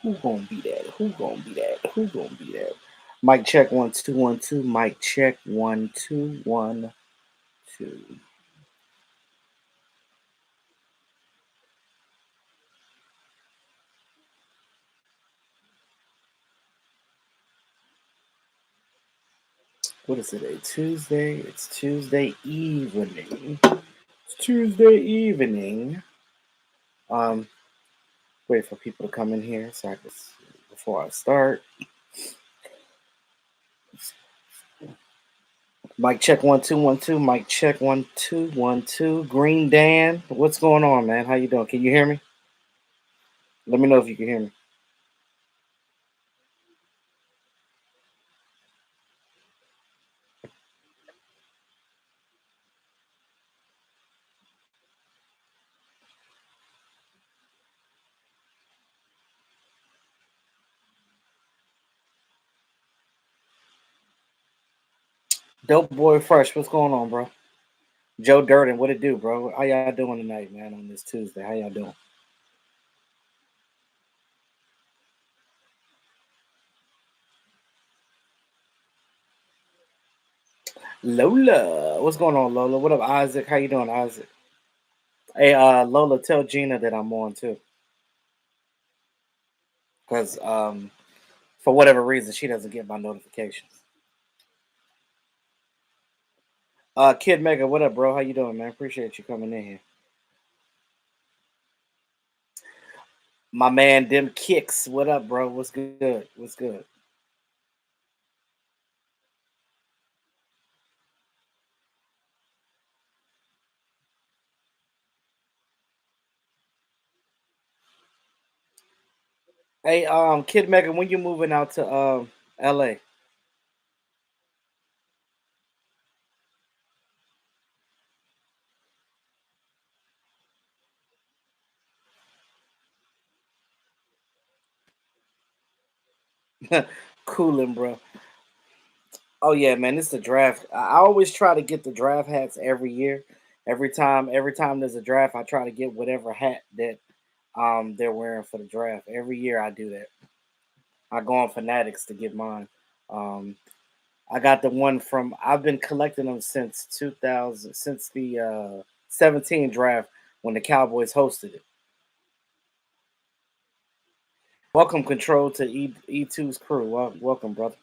Who gonna be that? Who gonna be that? Who gonna be that? Mic check 1 2 1 2. Mic check 1 2 1 2. What is it? A Tuesday? It's Tuesday evening. It's Tuesday evening. Um, Wait for people to come in here so I can before I start. Mic check 1 2 1 2. Mic check 1 2 1 2. Green Dan, what's going on, man? How you doing? Can you hear me? Let me know if you can hear me. Dope boy fresh, what's going on, bro? Joe Durden, what it do, bro? How y'all doing tonight, man? On this Tuesday, how y'all doing? Lola, what's going on, Lola? What up, Isaac? How you doing, Isaac? Hey, Lola, tell Gina that I'm on too, because for whatever reason she doesn't get my notifications. Kid Mega, what up, bro? How you doing, man? Appreciate you coming in here. My man, them kicks. What up, bro? What's good? What's good? Hey, Kid Mega, when you moving out to LA? Cooling, bro. Oh yeah, man, it's the draft. I always try to get the draft hats every year. Every time there's a draft, I try to get whatever hat that they're wearing for the draft. Every year I do that. I go on Fanatics to get mine. Um, I got the one from I've been collecting them since 2000, since the 17 draft when the Cowboys hosted it. Welcome, Control, to E2's crew. Welcome, brother.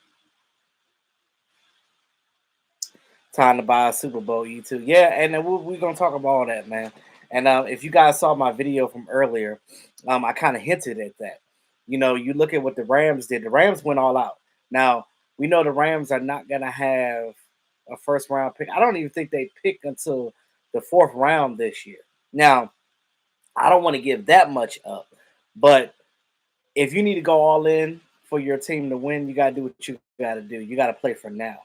Time to buy a Super Bowl, E2. Yeah, and then we're going to talk about all that, man. And if you guys saw my video from earlier, I kind of hinted at that. You know, you look at what the Rams did. The Rams went all out. Now, we know the Rams are not going to have a first round pick. I don't even think they pick until the fourth round this year. Now, I don't want to give that much up, but if you need to go all in for your team to win, you got to do what you got to do. You got to play for now.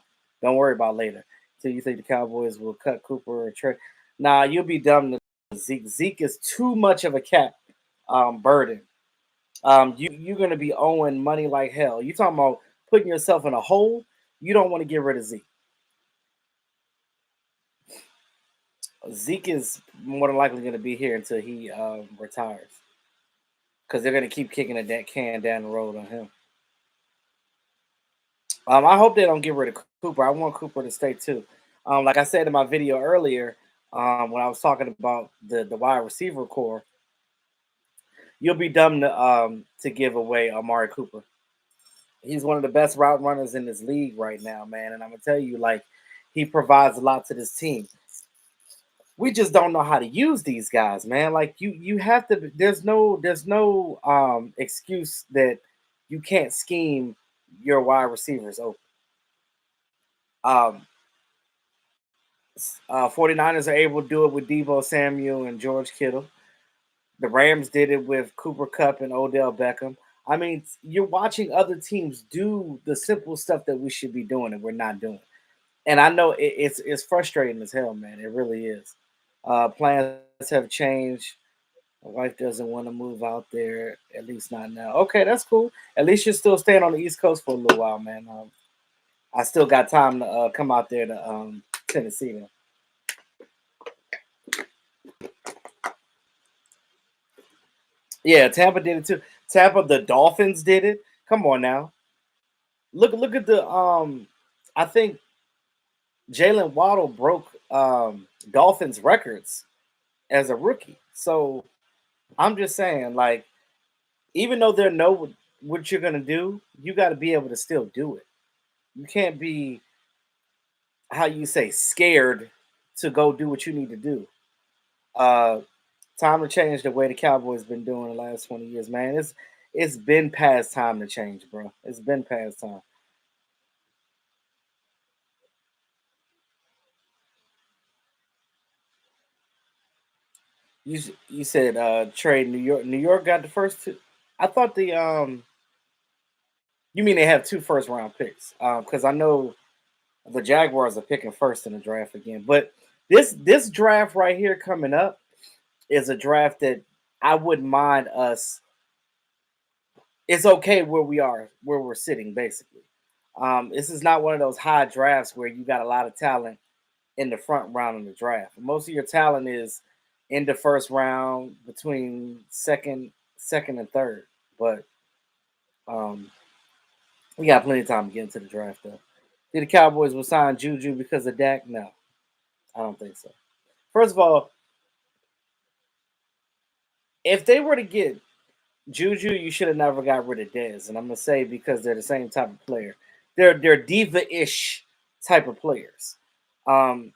Don't worry about later. So you think the Cowboys will cut Cooper or trade? Nah, you'll be dumb to Zeke. Zeke is too much of a cap burden. You're gonna be owing money like hell. You talking about putting yourself in a hole? You don't want to get rid of Zeke. Zeke is more than likely going to be here until he retires because they're going to keep kicking that can down the road on him. I hope they don't get rid of Cooper. I want Cooper to stay too. Like I said in my video earlier, when I was talking about the wide receiver core, you'll be dumb to give away Amari Cooper. He's one of the best route runners in this league right now, man. And I'm gonna tell you, like, he provides a lot to this team. We just don't know how to use these guys, man. Like you have to. There's no excuse that you can't scheme your wide receivers open. Um, 49ers are able to do it with Debo Samuel and George Kittle. The Rams did it with Cooper Cup and Odell Beckham. I mean, you're watching other teams do the simple stuff that we should be doing and we're not doing. And I know it's frustrating as hell, man. It really is. Plans have changed. My wife doesn't want to move out there, at least not now. Okay, that's cool. At least you're still staying on the East Coast for a little while, man. I still got time to come out there to Tennessee. Now. Yeah, Tampa did it too. Tampa, the Dolphins did it. Come on now. Look at the I think Jalen Waddle broke Dolphins records as a rookie. So I'm just saying, like, even though they know what you're gonna do, you got to be able to still do it. You can't be, how you say, scared to go do what you need to do. Uh, Time to change the way the Cowboys been doing the last 20 years, man. It's been past time to change, bro. It's been past time. You said trade New York. New York got the first two. I thought you mean they have two first round picks? Because I know the Jaguars are picking first in the draft again. But this draft right here coming up is a draft that I wouldn't mind us. It's okay where we are, where we're sitting, basically. This is not one of those high drafts where you got a lot of talent in the front round of the draft. Most of your talent is in the first round, between second and third. But um, we got plenty of time to get into the draft, though. Did the Cowboys will sign Juju because of Dak? No, I don't think so. First of all, if they were to get Juju, you should have never got rid of Dez. And I'm gonna say because they're the same type of player. They're diva-ish type of players. Um,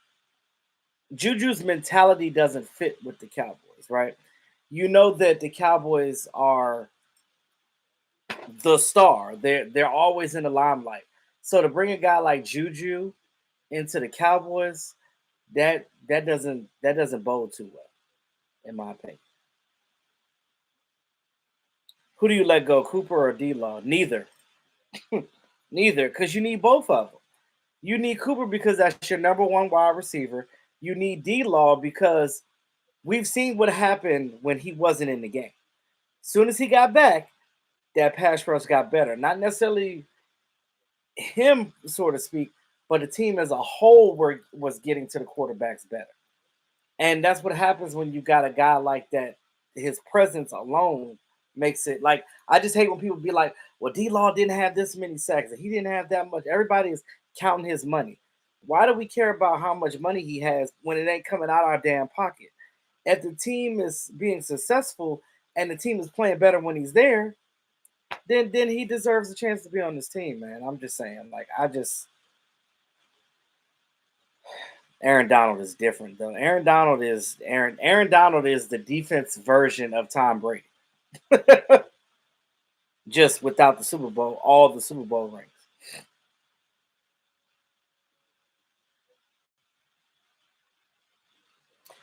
Juju's mentality doesn't fit with the Cowboys, right? You know that the Cowboys are the star. They're always in the limelight. So to bring a guy like Juju into the Cowboys, that doesn't bode too well, in my opinion. Who do you let go, Cooper or D Law? Neither. Neither, because you need both of them. You need Cooper because that's your number one wide receiver. You need D Law because we've seen what happened when he wasn't in the game. Soon as he got back, that pass rush got better. Not necessarily him, so to speak, but the team as a whole was getting to the quarterbacks better. And that's what happens when you got a guy like that. His presence alone makes it like, I just hate when people be like, well, D Law didn't have this many sacks and he didn't have that much. Everybody is counting his money. Why do we care about how much money he has when it ain't coming out our damn pocket? If the team is being successful and the team is playing better when he's there, then he deserves a chance to be on this team, man. I'm just saying, like, Aaron Donald is different though. Aaron Donald is the defense version of Tom Brady, just without the Super Bowl, all the Super Bowl rings.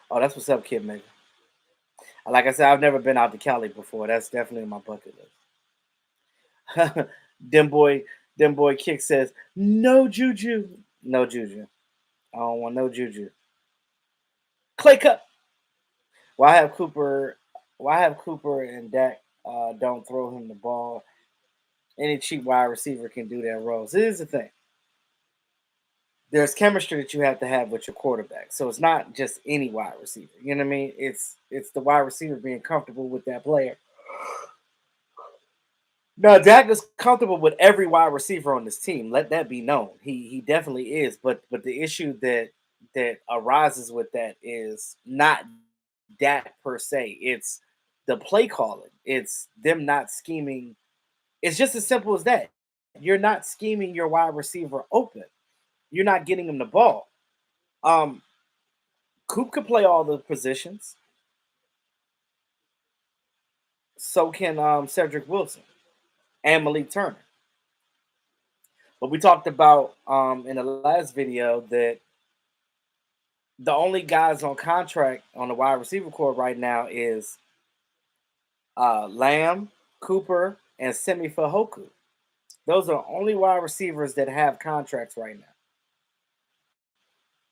Oh, that's what's up, kid, man. Like I said, I've never been out to Cali before. That's definitely in my bucket list. Dem boy, Dem boy kick says no juju, no juju. I don't want no juju. Clay Cup. Why have Cooper? Why have Cooper and Dak don't throw him the ball? Any cheap wide receiver can do that role. So here's the thing: there's chemistry that you have to have with your quarterback. So it's not just any wide receiver. You know what I mean? It's the wide receiver being comfortable with that player. Now Dak is comfortable with every wide receiver on this team. Let that be known. He definitely is. But the issue that arises with that is not Dak per se. It's the play calling. It's them not scheming. It's just as simple as that. You're not scheming your wide receiver open. You're not getting him the ball. Um, Coop can play all the positions. So can Cedric Wilson and Malik Turner. But we talked about in the last video that the only guys on contract on the wide receiver core right now is Lamb, Cooper, and Semi Fahoku. Those are the only wide receivers that have contracts right now.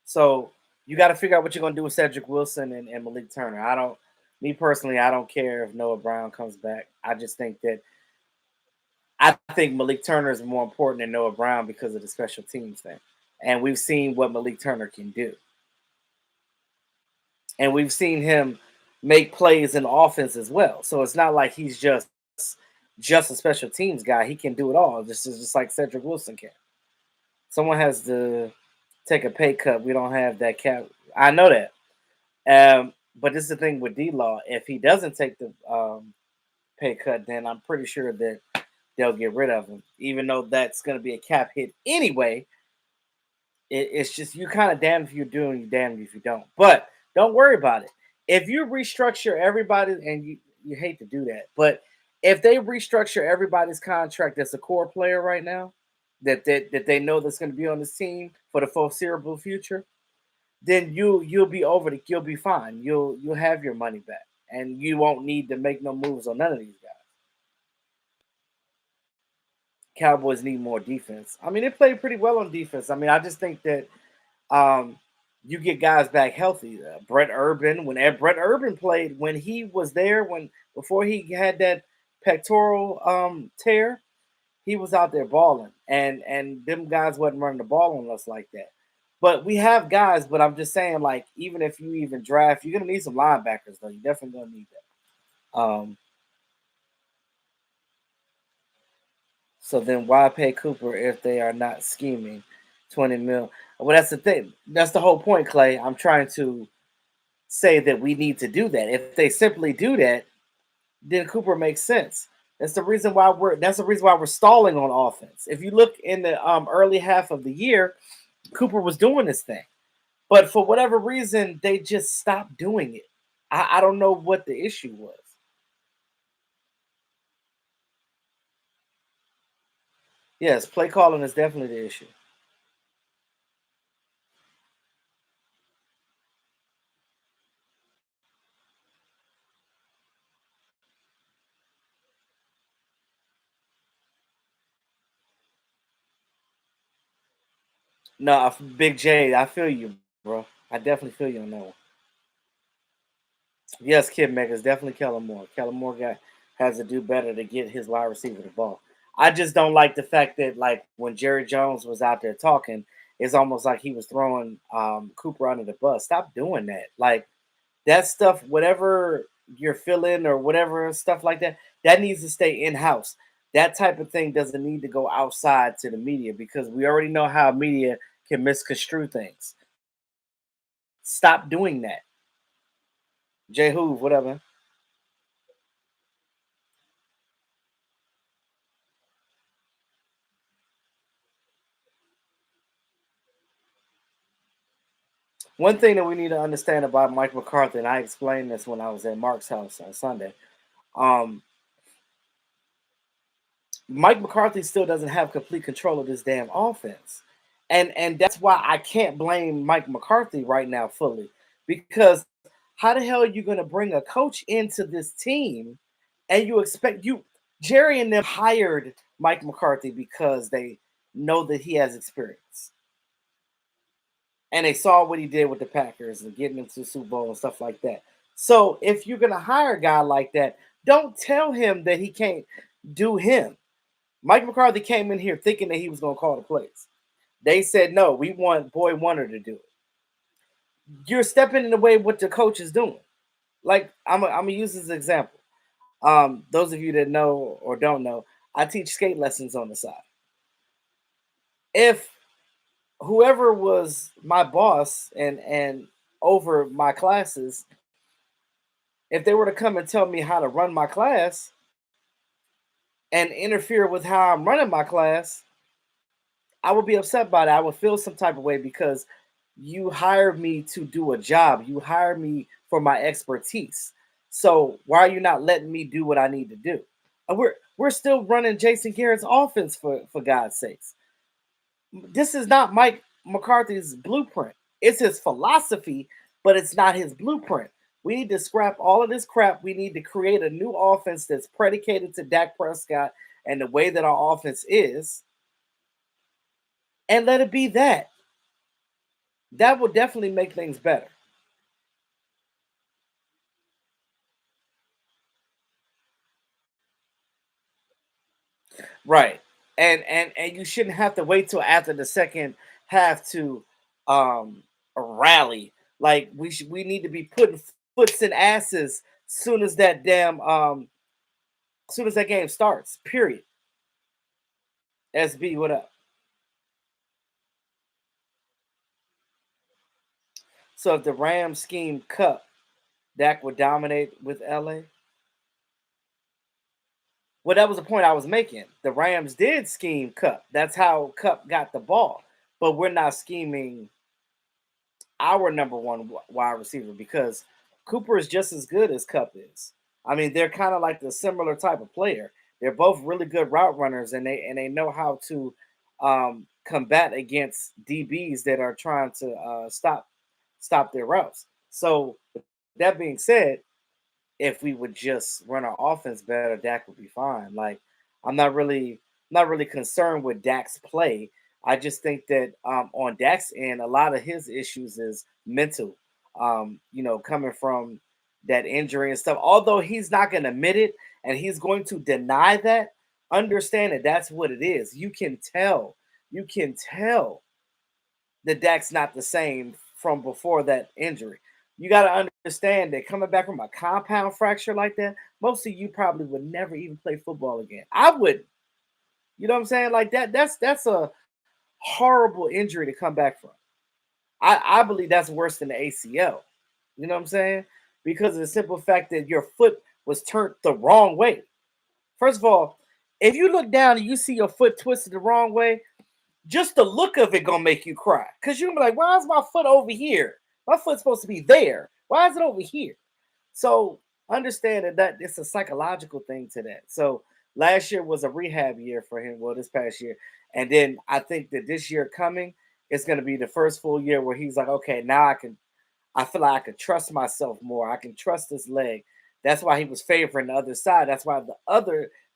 So you got to figure out what you're going to do with Cedric Wilson and Malik Turner. Me personally, I don't care if Noah Brown comes back. I think Malik Turner is more important than Noah Brown because of the special teams thing. And we've seen what Malik Turner can do. And we've seen him make plays in offense as well. So it's not like he's just just a special teams guy. He can do it all. This is just like Cedric Wilson can. Someone has to take a pay cut. We don't have that cap. I know that. But this is the thing with D Law. If he doesn't take the pay cut, then I'm pretty sure that they'll get rid of him. Even though that's going to be a cap hit anyway, it's just you kind of damned if you do and you damned if you don't. But don't worry about it. If you restructure everybody, and you hate to do that, but if they restructure everybody's contract that's a core player right now, that they know that's going to be on this team for the foreseeable future, then you'll be over the you'll be fine. You'll have your money back, and you won't need to make no moves on none of these guys. Cowboys need more defense. I mean, they played pretty well on defense. I mean, I just think that um, you get guys back healthy. Brett Urban, when Brett Urban played, when he was there, when before he had that pectoral tear, he was out there balling, and them guys wasn't running the ball on us like that. But we have guys. But I'm just saying, like, even if you even draft, you're gonna need some linebackers, though. You definitely gonna need that. So then why pay Cooper if they are not scheming? 20 mil. Well, that's the thing. That's the whole point, Clay. I'm trying to say that we need to do that. If they simply do that, then Cooper makes sense. That's the reason why we're stalling on offense. If you look in the early half of the year, Cooper was doing this thing. But for whatever reason, they just stopped doing it. I don't know what the issue was. Yes, play calling is definitely the issue. No, Big J, I feel you, bro. I definitely feel you on that one. Yes, Kid Makers, definitely Kellen Moore. Kellen Moore has to do better to get his wide receiver the ball. I just don't like the fact that, like, when Jerry Jones was out there talking, it's almost like he was throwing Cooper under the bus. Stop doing that. Like, that stuff, whatever you're feeling or whatever stuff like that, that needs to stay in house. That type of thing doesn't need to go outside to the media because we already know how media can misconstrue things. Stop doing that. Jay Hoove, whatever. One thing that we need to understand about Mike McCarthy, and I explained this when I was at Mark's house on Sunday. Um, Mike McCarthy still doesn't have complete control of this damn offense. And that's why I can't blame Mike McCarthy right now fully. Because how the hell are you gonna bring a coach into this team and you expect you Jerry and them hired Mike McCarthy because they know that he has experience. And they saw what he did with the Packers and getting into the Super Bowl and stuff like that. So if you're gonna hire a guy like that, don't tell him that he can't do him. Mike McCarthy came in here thinking that he was gonna call the plays. They said no, we want Boy Wonder to do it. You're stepping in the way of what the coach is doing. Like I'm gonna use this example. Those of you that know or don't know, I teach skate lessons on the side. If whoever was my boss and over my classes, if they were to come and tell me how to run my class and interfere with how I'm running my class, I would be upset by that. I would feel some type of way because you hired me to do a job. You hired me for my expertise. So why are you not letting me do what I need to do? And we're still running Jason Garrett's offense for God's sakes. This is not Mike McCarthy's blueprint. It's his philosophy, but it's not his blueprint. We need to scrap all of this crap. We need to create a new offense that's predicated to Dak Prescott and the way that our offense is, and let it be that. That will definitely make things better. Right. And you shouldn't have to wait till after the second half to um rally. Like we need to be putting foots and asses soon as that damn As soon as that game starts, period. SB, what up? So if the Rams scheme Cup, Dak would dominate with LA. Well, that was the point I was making. The Rams did scheme Cup. That's how Cup got the ball. But we're not scheming our number one wide receiver because Cooper is just as good as Cup is. I mean, they're kind of like the similar type of player. They're both really good route runners, and they know how to combat against DBs that are trying to stop their routes. So that being said, if we would just run our offense better, Dak would be fine. Like I'm not really concerned with Dak's play. I just think that on Dak's end, a lot of his issues is mental. Coming from that injury and stuff. Although he's not going to admit it and he's going to deny that, understand that that's what it is. You can tell. You can tell that Dak's not the same from before that injury. You got to understand that coming back from a compound fracture like that, most of you probably would never even play football again. I wouldn't. You know what I'm saying? Like that. That's a horrible injury to come back from. I believe that's worse than the ACL. You know what I'm saying? Because of the simple fact that your foot was turned the wrong way. First of all, if you look down and you see your foot twisted the wrong way, just the look of it gonna make you cry. Cause you're gonna be like, why is my foot over here? My foot's supposed to be there. Why is it over here? So understand that it's a psychological thing to that. So last year was a rehab year for him. Well, this past year, and then I think that this year coming, it's gonna be the first full year where he's like, okay, now I can. I feel like I can trust myself more. I can trust this leg. That's why he was favoring the other side. That's why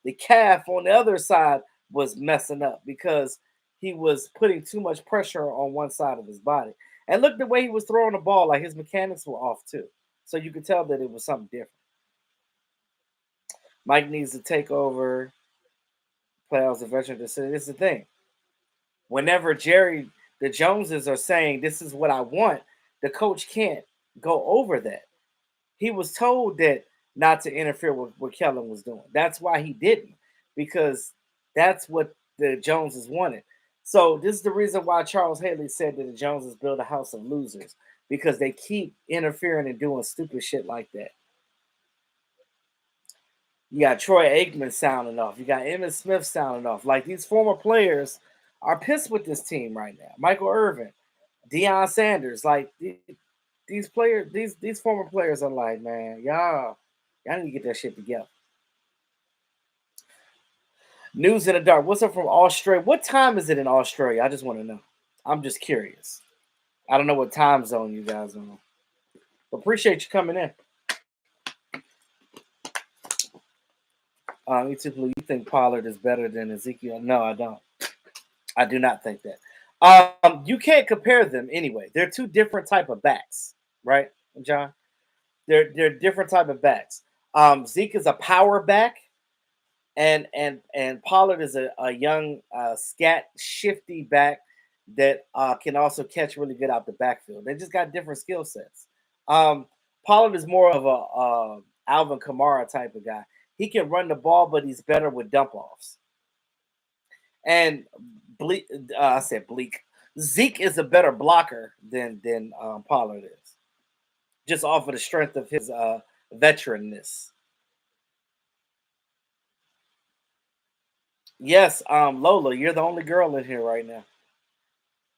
the calf on the other side was messing up because he was putting too much pressure on one side of his body. And look the way he was throwing the ball, like his mechanics were off too. So you could tell that it was something different. Mike needs to take over playoffs and veteran decision. This is the thing. Whenever the Joneses are saying this is what I want, the coach can't go over that. He was told that not to interfere with what Kellen was doing. That's why he didn't, because that's what the Joneses wanted. So this is the reason why Charles Haley said that the Joneses build a house of losers, because they keep interfering and doing stupid shit like that. You got Troy Aikman sounding off. You got Emmitt Smith sounding off. Like these former players are pissed with this team right now. Michael Irvin, Deion Sanders, like these players, these former players are like, man, y'all need to get that shit together. News in the dark. What's up from Australia? What time is it in Australia? I just want to know. I'm just curious. I don't know what time zone you guys are on. Appreciate you coming in. You think Pollard is better than Ezekiel? No, I don't. I do not think that. You can't compare them anyway. They're two different type of backs, right, John? They're different type of backs. Zeke is a power back, and Pollard is a young scat shifty back that can also catch really good out the backfield. They just got different skill sets. Pollard is more of a Alvin Kamara type of guy. He can run the ball, but he's better with dump offs. And I said Bleak. Zeke is a better blocker than Pollard is, just off of the strength of his veteranness. Yes, Lola, you're the only girl in here right now.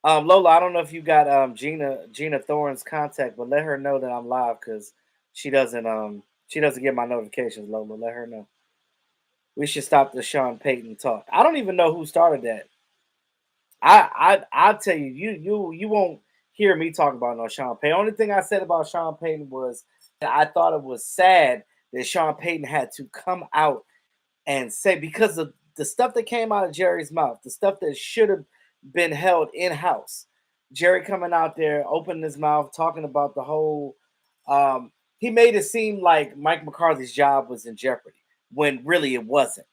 Lola, I don't know if you got Gina Thorne's contact, but let her know that I'm live because she doesn't get my notifications. Lola, let her know. We should stop the Sean Payton talk. I don't even know who started that. I'll tell you, you won't hear me talk about no Sean Payton. Only thing I said about Sean Payton was that I thought it was sad that Sean Payton had to come out and say, because of the stuff that came out of Jerry's mouth, the stuff that should have been held in house. Jerry coming out there, opening his mouth, talking about the whole. He made it seem like Mike McCarthy's job was in jeopardy when really it wasn't.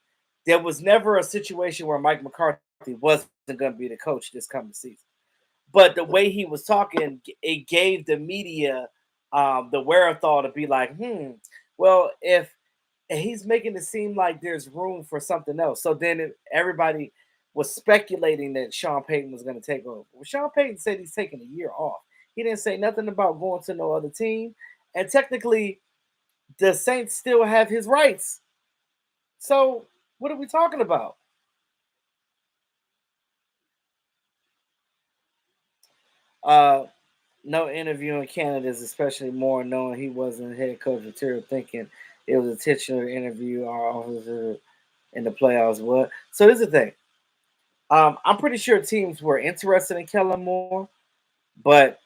There was never a situation where Mike McCarthy wasn't going to be the coach this coming season. But the way he was talking, it gave the media the wherewithal to be like, well, if and he's making it seem like there's room for something else. So then everybody was speculating that Sean Payton was going to take over. Well, Sean Payton said he's taking a year off. He didn't say nothing about going to no other team. And technically, the Saints still have his rights. So what are we talking about? Uh, no interviewing candidates, especially more knowing he wasn't head coach material, thinking it was a titular interview. Our officer in the playoffs. What? So this is the thing. I'm pretty sure teams were interested in Kellen Moore, but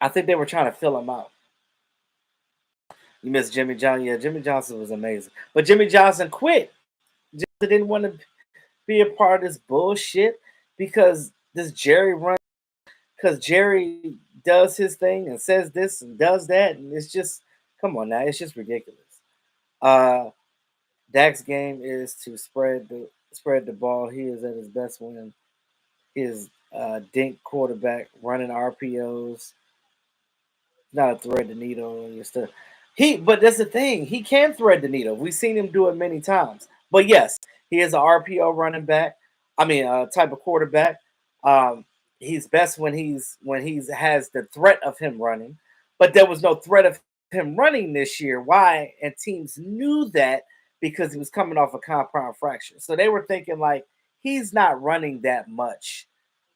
I think they were trying to fill him out. You miss Jimmy Johnson. Yeah, Jimmy Johnson was amazing. But Jimmy Johnson quit. Johnson didn't want to be a part of this bullshit because this Jerry run because Jerry does his thing and says this and does that. And it's just come on now, it's just ridiculous. Uh Dak's game is to spread the ball. He is at his best when his dink quarterback running RPOs, not a thread the needle and stuff. But that's the thing. He can thread the needle. We've seen him do it many times. But yes, he is an RPO running back. I mean, type of quarterback. Um, he's best when he's has the threat of him running. But there was no threat of him running this year. Why? And teams knew that because he was coming off a compound fracture. So they were thinking like he's not running that much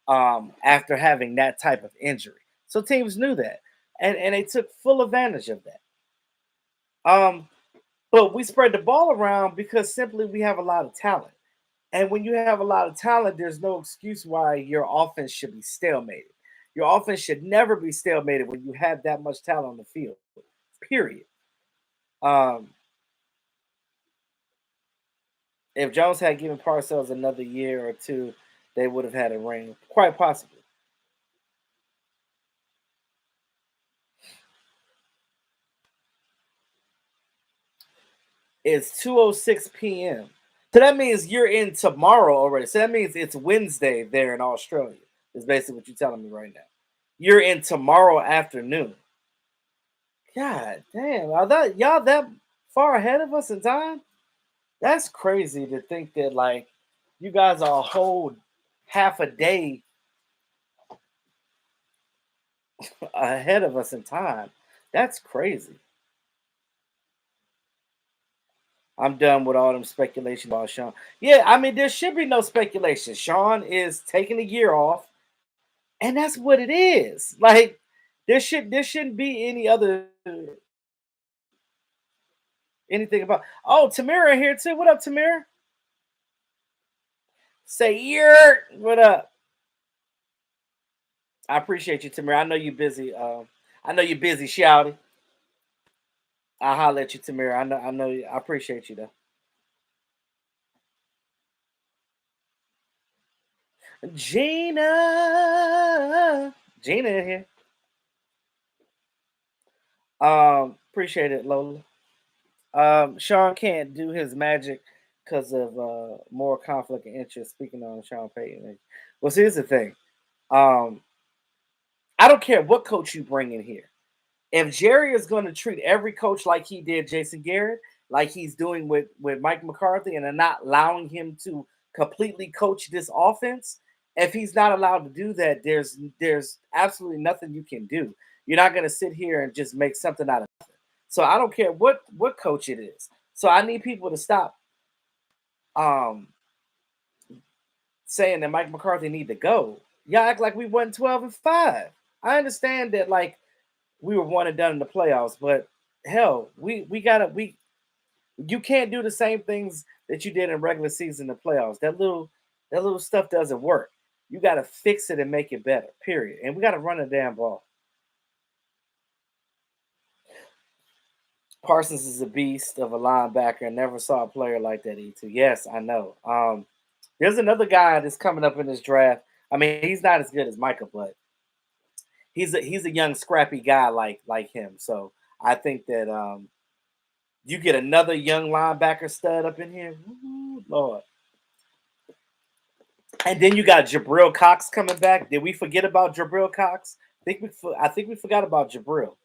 after having that type of injury. So teams knew that, and they took full advantage of that. Um, but we spread the ball around because simply we have a lot of talent, and when you have a lot of talent, there's no excuse why your offense should be stalemated. Your offense should never be stalemated when you have that much talent on the field. Period. Um, if Jones had given Parcells another year or two, they would have had a ring, quite possibly. It's 2:06 p.m. So that means you're in tomorrow already. So that means it's Wednesday there in Australia. Is basically what you're telling me right now. You're in tomorrow afternoon. God damn, are that y'all that far ahead of us in time? That's crazy to think that like you guys are a whole half a day ahead of us in time. That's crazy. I'm done with all them speculation about Sean. Yeah, I mean there should be no speculation. Sean is taking a year off. And that's what it is. Like there shouldn't be any other anything about. Oh, Tamira here too. What up, Tamira? Say yer. What up? I appreciate you, Tamira. I know you're busy. I know you're busy, shouty. I'll holler at you, Tamira. I know I appreciate you though. Gina. Gina in here. Appreciate it, Lola. Sean can't do his magic because of more conflict of interest. Speaking on Sean Payton. Well, see, here's the thing. Um, I don't care what coach you bring in here. If Jerry is going to treat every coach like he did Jason Garrett, like he's doing with Mike McCarthy, and are not allowing him to completely coach this offense, if he's not allowed to do that, there's absolutely nothing you can do. You're not going to sit here and just make something out of it. So I don't care what coach it is. So I need people to stop um saying that Mike McCarthy need to go. Y'all act like we won 12-5. I understand that like we were one and done in the playoffs, but hell, we gotta we you can't do the same things that you did in regular season in the playoffs. That little stuff doesn't work. You gotta fix it and make it better. Period. And we gotta run the damn ball. Parsons is a beast of a linebacker. Never saw a player like that. E2. Yes, I know. There's another guy that's coming up in this draft. I mean, he's not as good as Micah, but he's a young scrappy guy like him. So I think that you get another young linebacker stud up in here. Ooh, Lord. And then you got Jabril Cox coming back. Did we forget about Jabril Cox? I think we forgot about Jabril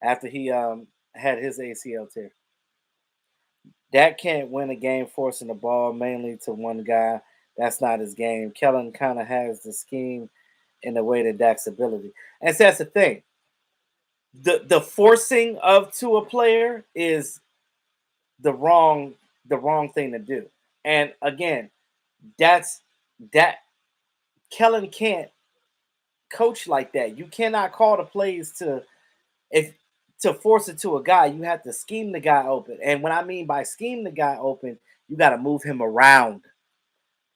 after he had his ACL tear. Dak can't win a game forcing the ball mainly to one guy. That's not his game. Kellen kind of has the scheme in the way that Dak's ability. And so that's the thing. The forcing of to a player is the wrong the wrong thing to do. And again, that's that Kellen can't coach like that. You cannot call the plays to if to force it to a guy, you have to scheme the guy open. And what I mean by scheme the guy open, you got to move him around.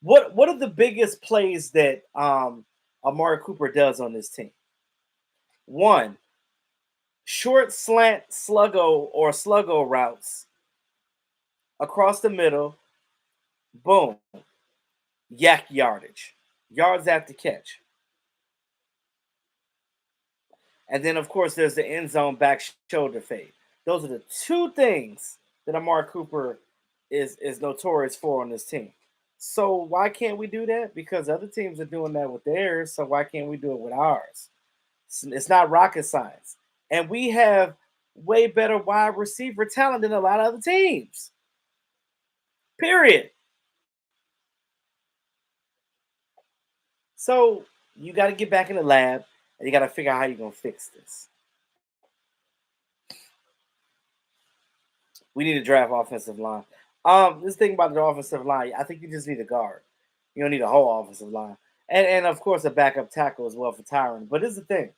What are the biggest plays that Amari Cooper does on this team? One, short slant sluggo routes across the middle, boom, yak yardage, yards after catch. And then, of course, there's the end zone back shoulder fade. Those are the two things that Amari Cooper is notorious for on this team. So why can't we do that? Because other teams are doing that with theirs. So why can't we do it with ours? It's not rocket science. And we have way better wide receiver talent than a lot of other teams. Period. So you got to get back in the lab and you got to figure out how you're going to fix this. We need to draft offensive line. This thing about the offensive line, I think you just need a guard. You don't need a whole offensive line, and of course a backup tackle as well for Tyron. But this is the thing: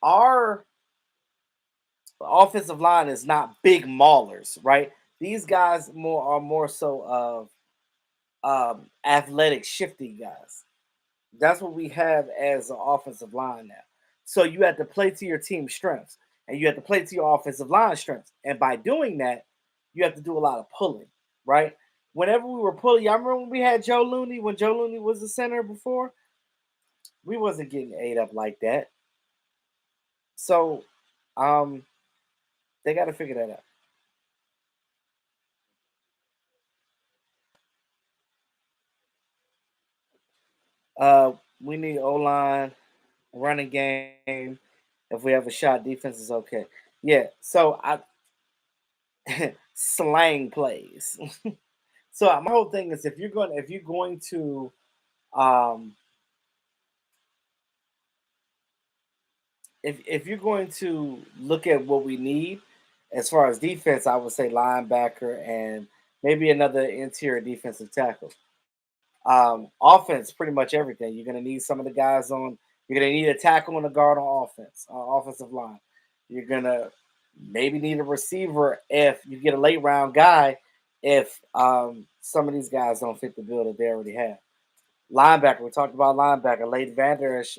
our offensive line is not big maulers, right? These guys more so of athletic, shifty guys. That's what we have as an offensive line now. So you have to play to your team's strengths, and you have to play to your offensive line strengths. And by doing that, you have to do a lot of pulling, right? Whenever we were pulling, y'all remember when we had Joe Looney, when Joe Looney was the center before? We wasn't getting ate up like that. So um, they got to figure that out. We need O line, running game. If we have a shot, defense is okay. Yeah. So I slang plays. So my whole thing is if you're going to um if you're going to look at what we need as far as defense, I would say linebacker and maybe another interior defensive tackle. Offense, pretty much everything. You're gonna need some of the guys on. You're gonna need a tackle and a guard on offense, offensive line. You're gonna maybe need a receiver if you get a late round guy. If some of these guys don't fit the bill that they already have. Linebacker, we talked about linebacker. Leighton Vander Esch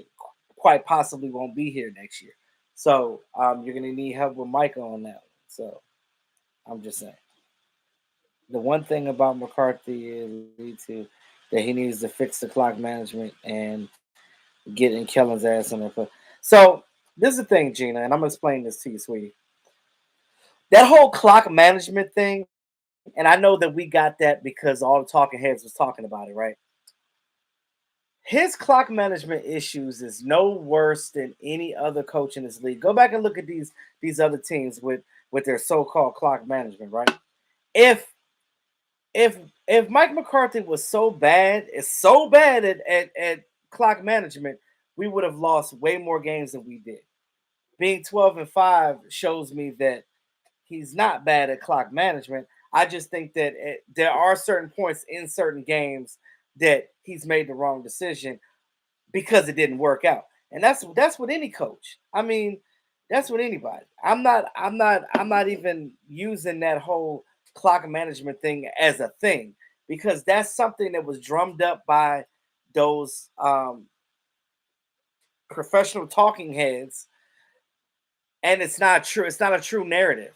quite possibly won't be here next year. So you're going to need help with Micah on that one. So I'm just saying. The one thing about McCarthy is that he needs to fix the clock management and get in Kellen's ass on the. So this is the thing, Gina, and I'm going to explain this to you, sweetie. That whole clock management thing, and I know that we got that because all the talking heads was talking about it, right? His clock management issues is no worse than any other coach in this league. Go back and look at these other teams with their so-called clock management, right? If if if Mike McCarthy was so bad at clock management, we would have lost way more games than we did. Being 12-5 shows me that he's not bad at clock management. I just think that there are certain points in certain games that he's made the wrong decision because it didn't work out. And that's with any coach. I mean, that's with anybody. I'm not even using that whole clock management thing as a thing because that's something that was drummed up by those professional talking heads and it's not true. It's not a true narrative.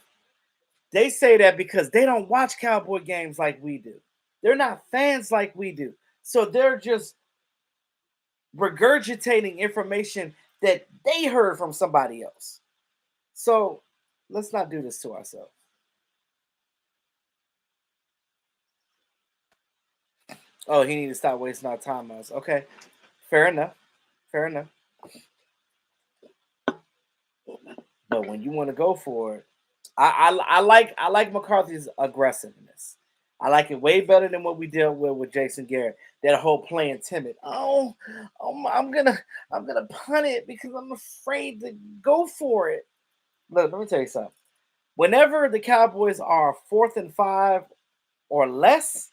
They say that because they don't watch Cowboy games like we do. They're not fans like we do. So they're just regurgitating information that they heard from somebody else. So let's not do this to ourselves. Oh, he need to stop wasting our time on us. Okay, fair enough. Fair enough. But when you want to go for it, I like McCarthy's aggressiveness. I like it way better than what we dealt with Jason Garrett. That whole playing timid. I'm gonna punt it because I'm afraid to go for it. Look, let me tell you something. Whenever the Cowboys are 4th and 5 or less,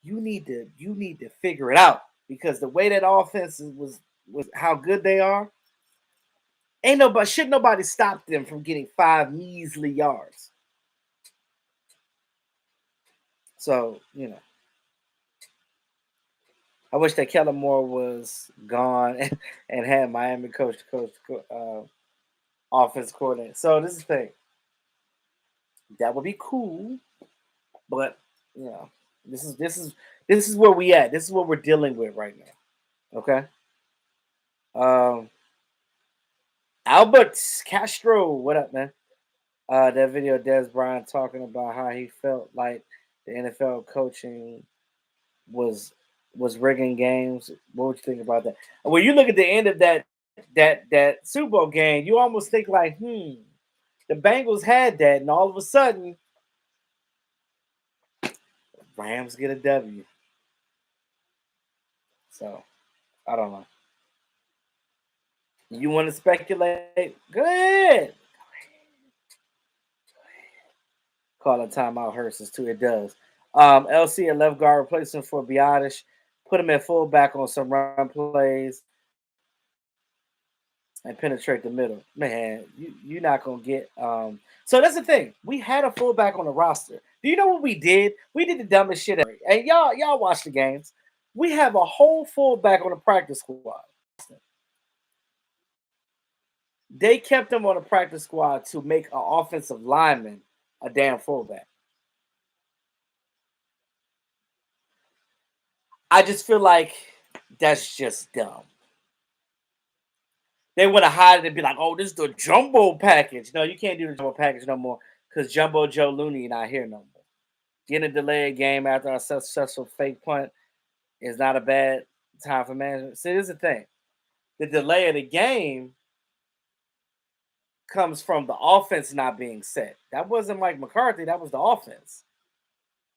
you need to figure it out because the way that offense was how good they are. Ain't nobody should nobody stop them from getting 5 measly yards. So I wish that Kellen Moore was gone and had Miami coach offense coordinator. So this is the thing. That would be cool, but you know, this is where we at. This is what we're dealing with right now. Okay. Um Albert Castro, what up, man? That video of Des Bryant talking about how he felt like the NFL coaching was was rigging games. What would you think about that? When you look at the end of that Super Bowl game, you almost think like, the Bengals had that, and all of a sudden, Rams get a W. So I don't know. You want to speculate? Go ahead. Call a timeout Hursts too. It does. LC at left guard replacement for Biotish. Put him at fullback on some run plays and penetrate the middle. Man, you're not gonna get. So that's the thing. We had a fullback on the roster. Do you know what we did? We did the dumbest shit ever. And y'all watch the games. We have a whole fullback on the practice squad. They kept him on the practice squad to make an offensive lineman a damn fullback. I just feel like that's just dumb. They would have hide it and be like, "Oh, this is the jumbo package." No, you can't do the jumbo package no more because Jumbo Joe Looney not here no more. Getting a delayed game after a successful fake punt is not a bad time for management. See, this is the thing: the delay of the game comes from the offense not being set. That wasn't Mike McCarthy. That was the offense.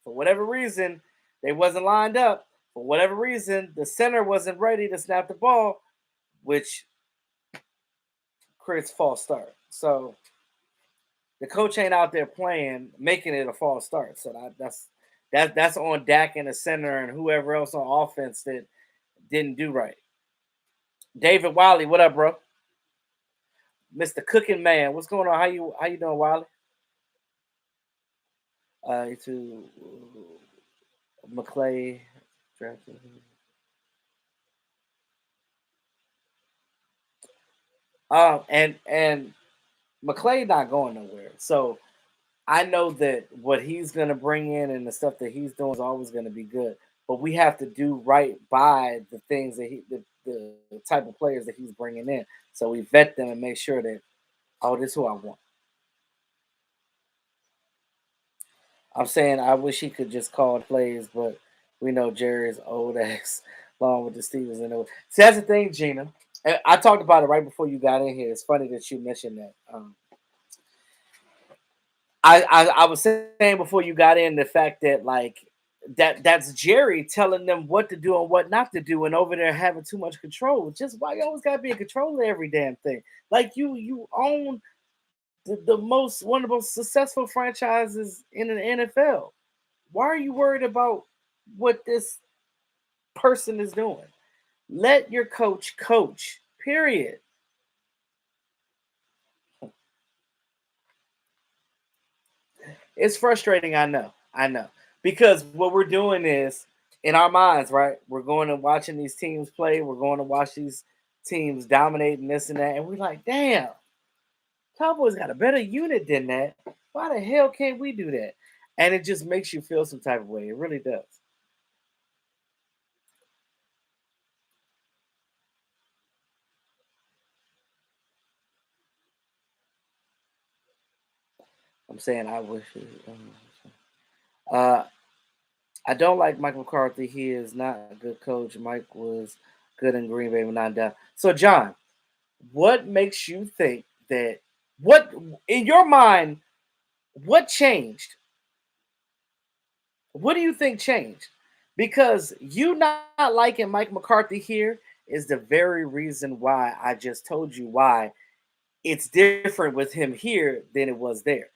For whatever reason, they wasn't lined up. For whatever reason, the center wasn't ready to snap the ball, which creates false start. So the coach ain't out there playing, making it a false start. So that's on Dak and the center and whoever else on offense that didn't do right. David Wiley, what up, bro? Mr. Cooking Man, what's going on? How you doing, Wiley? To McClay drafted. And McClay not going nowhere. So I know that what he's gonna bring in and the stuff that he's doing is always gonna be good. But we have to do right by the things that the type of players that he's bringing in. So we vet them and make sure that this is who I want. I'm saying I wish he could just call plays, but we know Jerry's old ass along with the Stevens and see that's the thing, Gina. And I talked about it right before you got in here. It's funny that you mentioned that. I was saying before you got in the fact that like that's Jerry telling them what to do and what not to do, and over there having too much control. Just why you always gotta be in control of every damn thing. Like you own the most one of the most successful franchises in the NFL. Why are you worried about what this person is doing? Let your coach coach. Period. It's frustrating, I know. I know. Because what we're doing is in our minds, right? We're going and watching these teams play. We're going to watch these teams dominating this and that. And we're like, damn, Cowboys got a better unit than that. Why the hell can't we do that? And it just makes you feel some type of way. It really does. I'm saying I wish. Uh, I don't like Mike McCarthy. He is not a good coach. Mike was good in Green Bay, but not down. So, John, what makes you think that what in your mind what changed What do you think changed? Because you not liking Mike McCarthy here is the very reason why I just told you why it's different with him here than it was there.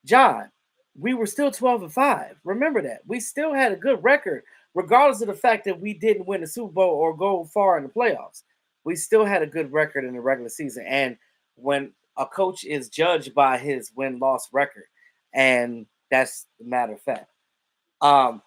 John, we were still 12-5. Remember that. We still had a good record, regardless of the fact that we didn't win the Super Bowl or go far in the playoffs. We still had a good record in the regular season. And when a coach is judged by his win-loss record, and that's the matter of fact. Um,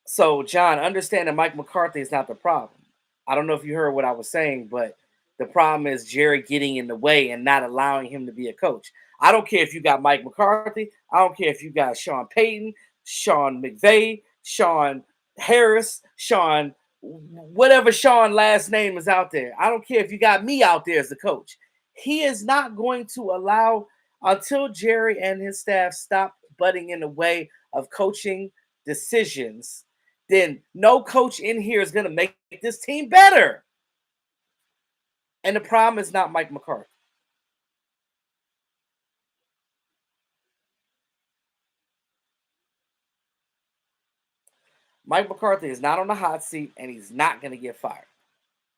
so, John, understand that Mike McCarthy is not the problem. I don't know if you heard what I was saying, but the problem is Jerry getting in the way and not allowing him to be a coach. I don't care if you got Mike McCarthy. I don't care if you got Sean Payton, Sean McVay, Sean Harris, Sean, whatever Sean last name is out there. I don't care if you got me out there as the coach. He is not going to allow until Jerry and his staff stop butting in the way of coaching decisions, then no coach in here is going to make this team better. And the problem is not Mike McCarthy. Mike McCarthy is not on the hot seat and he's not going to get fired.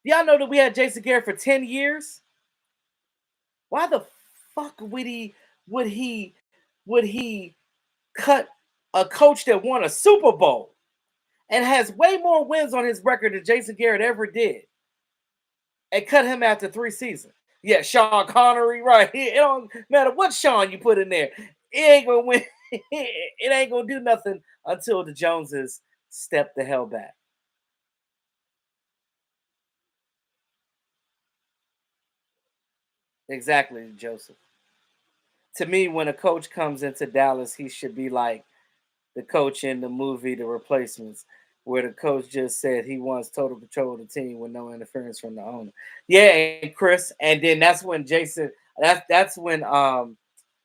Y'all know that we had Jason Garrett for 10 years? Why the fuck would he would he cut a coach that won a Super Bowl and has way more wins on his record than Jason Garrett ever did and cut him after 3 seasons? Yeah, Sean Connery, right? It don't matter what Sean you put in there. It ain't gonna win. It ain't gonna do nothing until the Joneses step the hell back. Exactly, Joseph. To me, when a coach comes into Dallas, he should be like the coach in the movie The Replacements, where the coach just said he wants total control of the team with no interference from the owner. Yeah, and Chris, and then that's when Jason. That's when no,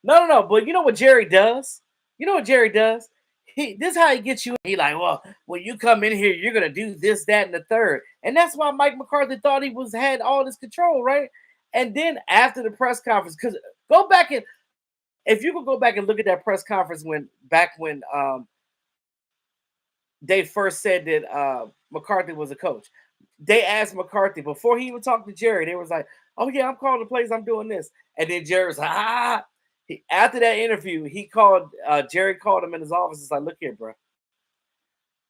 but you know what Jerry does? You know what Jerry does? This is how he gets you. He like, well, when you come in here, you're gonna do this, that, and the third, and that's why Mike McCarthy thought he was had all this control, right? And then after the press conference, because go back and if you could go back and look at that press conference when they first said that McCarthy was a coach. They asked McCarthy before he even talked to Jerry. They was like, "Oh yeah, I'm calling the plays. I'm doing this." And then Jerry was like, "Ah." After that interview, he called Jerry called him in his office. It's like, "Look here, bro.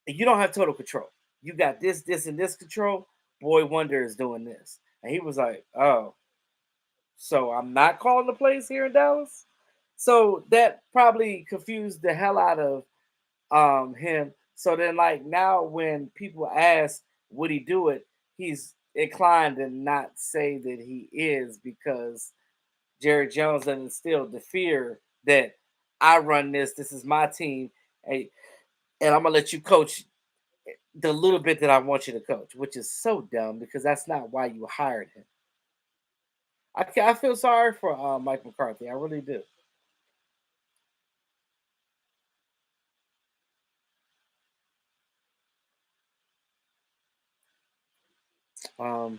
You don't have total control. You got this, this, and this control. Boy Wonder is doing this." And he was like, "Oh, so I'm not calling the plays here in Dallas." So that probably confused the hell out of him. So then like now when people ask would he do it, he's inclined to not say that he is because Jerry Jones doesn't instill the fear that I run this, this is my team, and I'm gonna let you coach the little bit that I want you to coach, which is so dumb because that's not why you hired him. I feel sorry for Mike McCarthy. I really do. Um,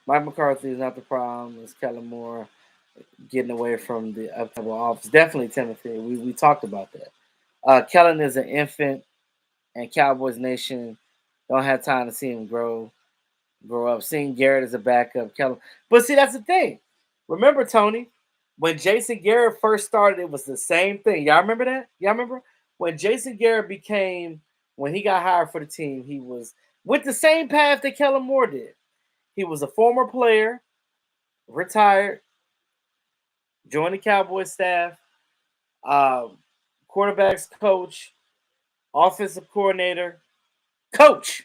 Mike McCarthy is not the problem. It's Kellen Moore getting away from the upcoming office. Definitely Timothy. We talked about that. Kellen is an infant, and Cowboys Nation don't have time to see him grow up. Seeing Garrett as a backup, Kellen. But see, that's the thing. Remember, Tony, when Jason Garrett first started, it was the same thing. Y'all remember that? Y'all remember when Jason Garrett when he got hired for the team, he was with the same path that Kellen Moore did. He was a former player, retired, joined the Cowboys staff, um, quarterbacks coach, offensive coordinator, coach.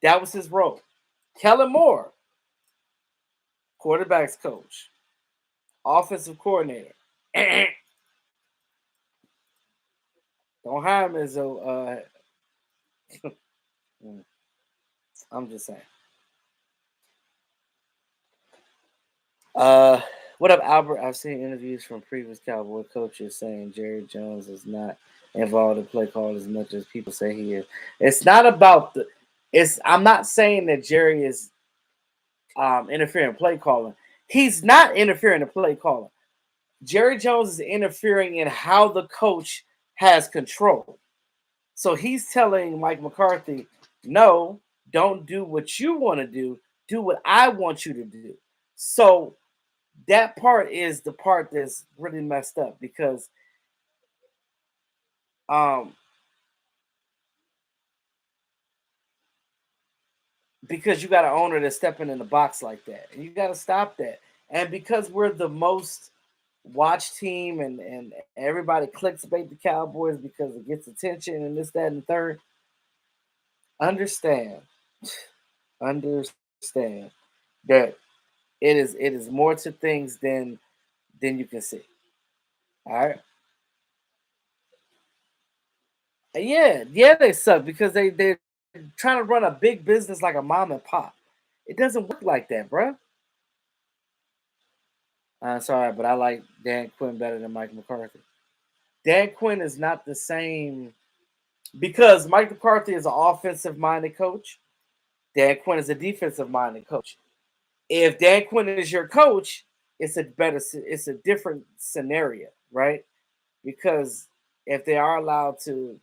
That was his role. Kellen Moore, quarterbacks coach, offensive coordinator. Don't hire him as a. I'm just saying. Uh, what up, Albert? I've seen interviews from previous Cowboy coaches saying Jerry Jones is not involved in play call as much as people say he is. It's not about the. It's. I'm not saying that Jerry is interfering in play calling. He's not interfering in play calling. Jerry Jones is interfering in how the coach has control. So he's telling Mike McCarthy, no, don't do what you want to do what I want you to do. So that part is the part that's really messed up um because you got an owner that's stepping in the box like that. And you got to stop that. And because we're the most watched team and everybody clicks bait the Cowboys because it gets attention and this, that, and the third, understand, understand that it is more to things than you can see. All right. Yeah, yeah, they suck because they're trying to run a big business like a mom and pop. It doesn't work like that, bruh. Sorry, but I like Dan Quinn better than Mike McCarthy. Dan Quinn is not the same because Mike McCarthy is an offensive minded coach. Dan Quinn is a defensive minded coach. If Dan Quinn is your coach, it's a different scenario, right? Because if they are allowed to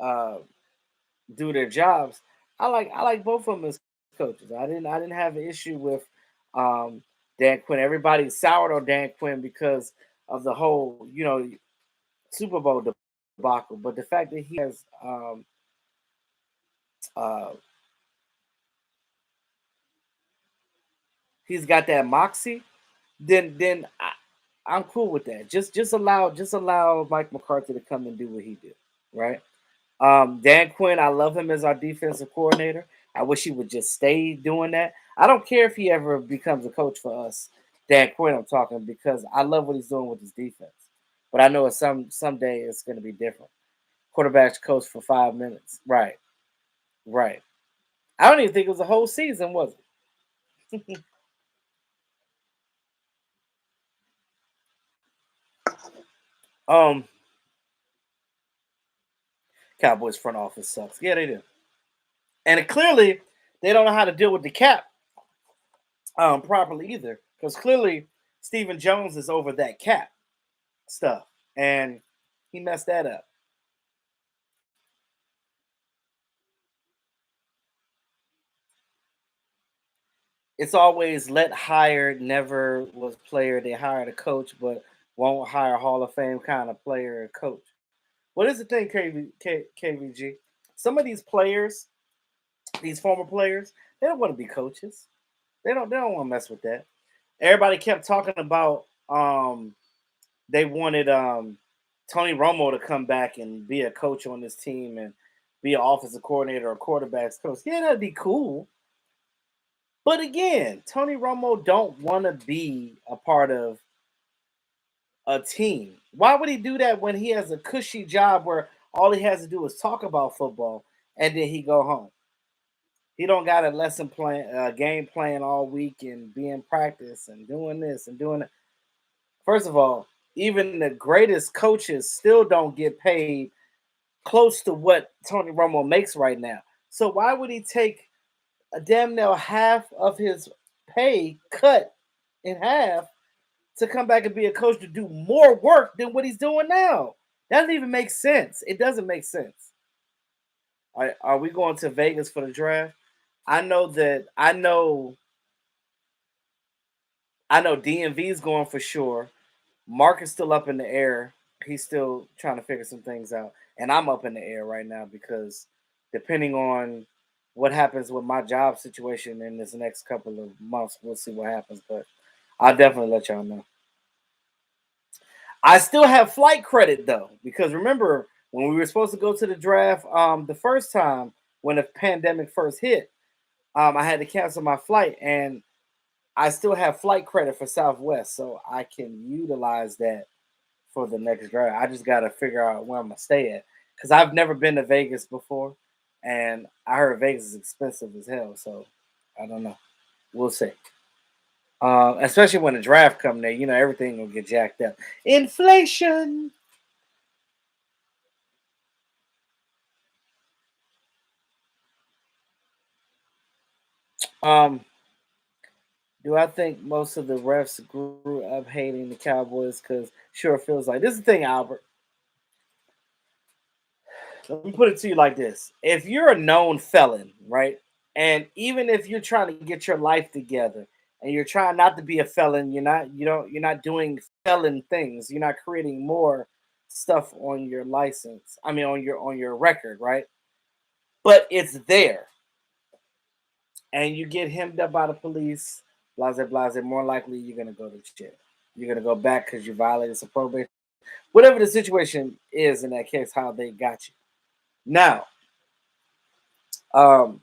uh, do their jobs, I like both of them as coaches. I didn't have an issue with um, Dan Quinn. Everybody soured on Dan Quinn because of the whole Super Bowl debacle, but the fact that he has uh, he's got that moxie, then I'm cool with that. Just allow Mike McCarthy to come and do what he did, right? Dan Quinn, I love him as our defensive coordinator. I wish he would just stay doing that. I don't care if he ever becomes a coach for us. Dan Quinn, I'm talking because I love what he's doing with his defense. But I know someday it's going to be different. Quarterbacks coach for 5 minutes, right? Right. I don't even think it was a whole season, was it? um, Cowboys front office sucks. Yeah, they do, and clearly they don't know how to deal with the cap properly either. Because clearly Stephen Jones is over that cap stuff, and he messed that up. It's always let hired, never was player. They hired a coach, but won't hire Hall of Fame kind of player or coach. What is the thing, KVG? Some of these players, these former players, they don't want to be coaches. They don't want to mess with that. Everybody kept talking about they wanted Tony Romo to come back and be a coach on this team and be an offensive coordinator or quarterbacks coach. Yeah, that'd be cool. But again, Tony Romo don't want to be a part of a team. Why would he do that when he has a cushy job where all he has to do is talk about football and then he go home? He don't got a lesson plan, game plan all week and be in practice and doing this and doing that. First of all, even the greatest coaches still don't get paid close to what Tony Romo makes right now. So why would he take a damn near half of his pay cut in half to come back and be a coach to do more work than what he's doing now? That doesn't even make sense. It doesn't make sense. Are we going to Vegas for the draft? I know DMV is going for sure. Mark is still up in the air. He's still trying to figure some things out. And I'm up in the air right now because depending on what happens with my job situation in this next couple of months, we'll see what happens. But I'll definitely let y'all know. I still have flight credit though, because remember when we were supposed to go to the draft the first time when the pandemic first hit, I had to cancel my flight and I still have flight credit for Southwest, so I can utilize that for the next draft. I just got to figure out where I'm gonna stay at because I've never been to Vegas before, and I heard Vegas is expensive as hell. So I don't know. We'll see. Especially when the draft come there, everything will get jacked up. Inflation. Um, do I think most of the refs grew up hating the Cowboys? Because sure feels like this is the thing, Albert. Let me put it to you like this: if you're a known felon, right, and even if you're trying to get your life together and you're trying not to be a felon, you're not doing felon things. You're not creating more stuff on your license. I mean, on your record, right? But it's there, and you get hemmed up by the police, blase blase. More likely, you're gonna go to jail. You're gonna go back because you violated some probation. Whatever the situation is in that case, how they got you. Now, um,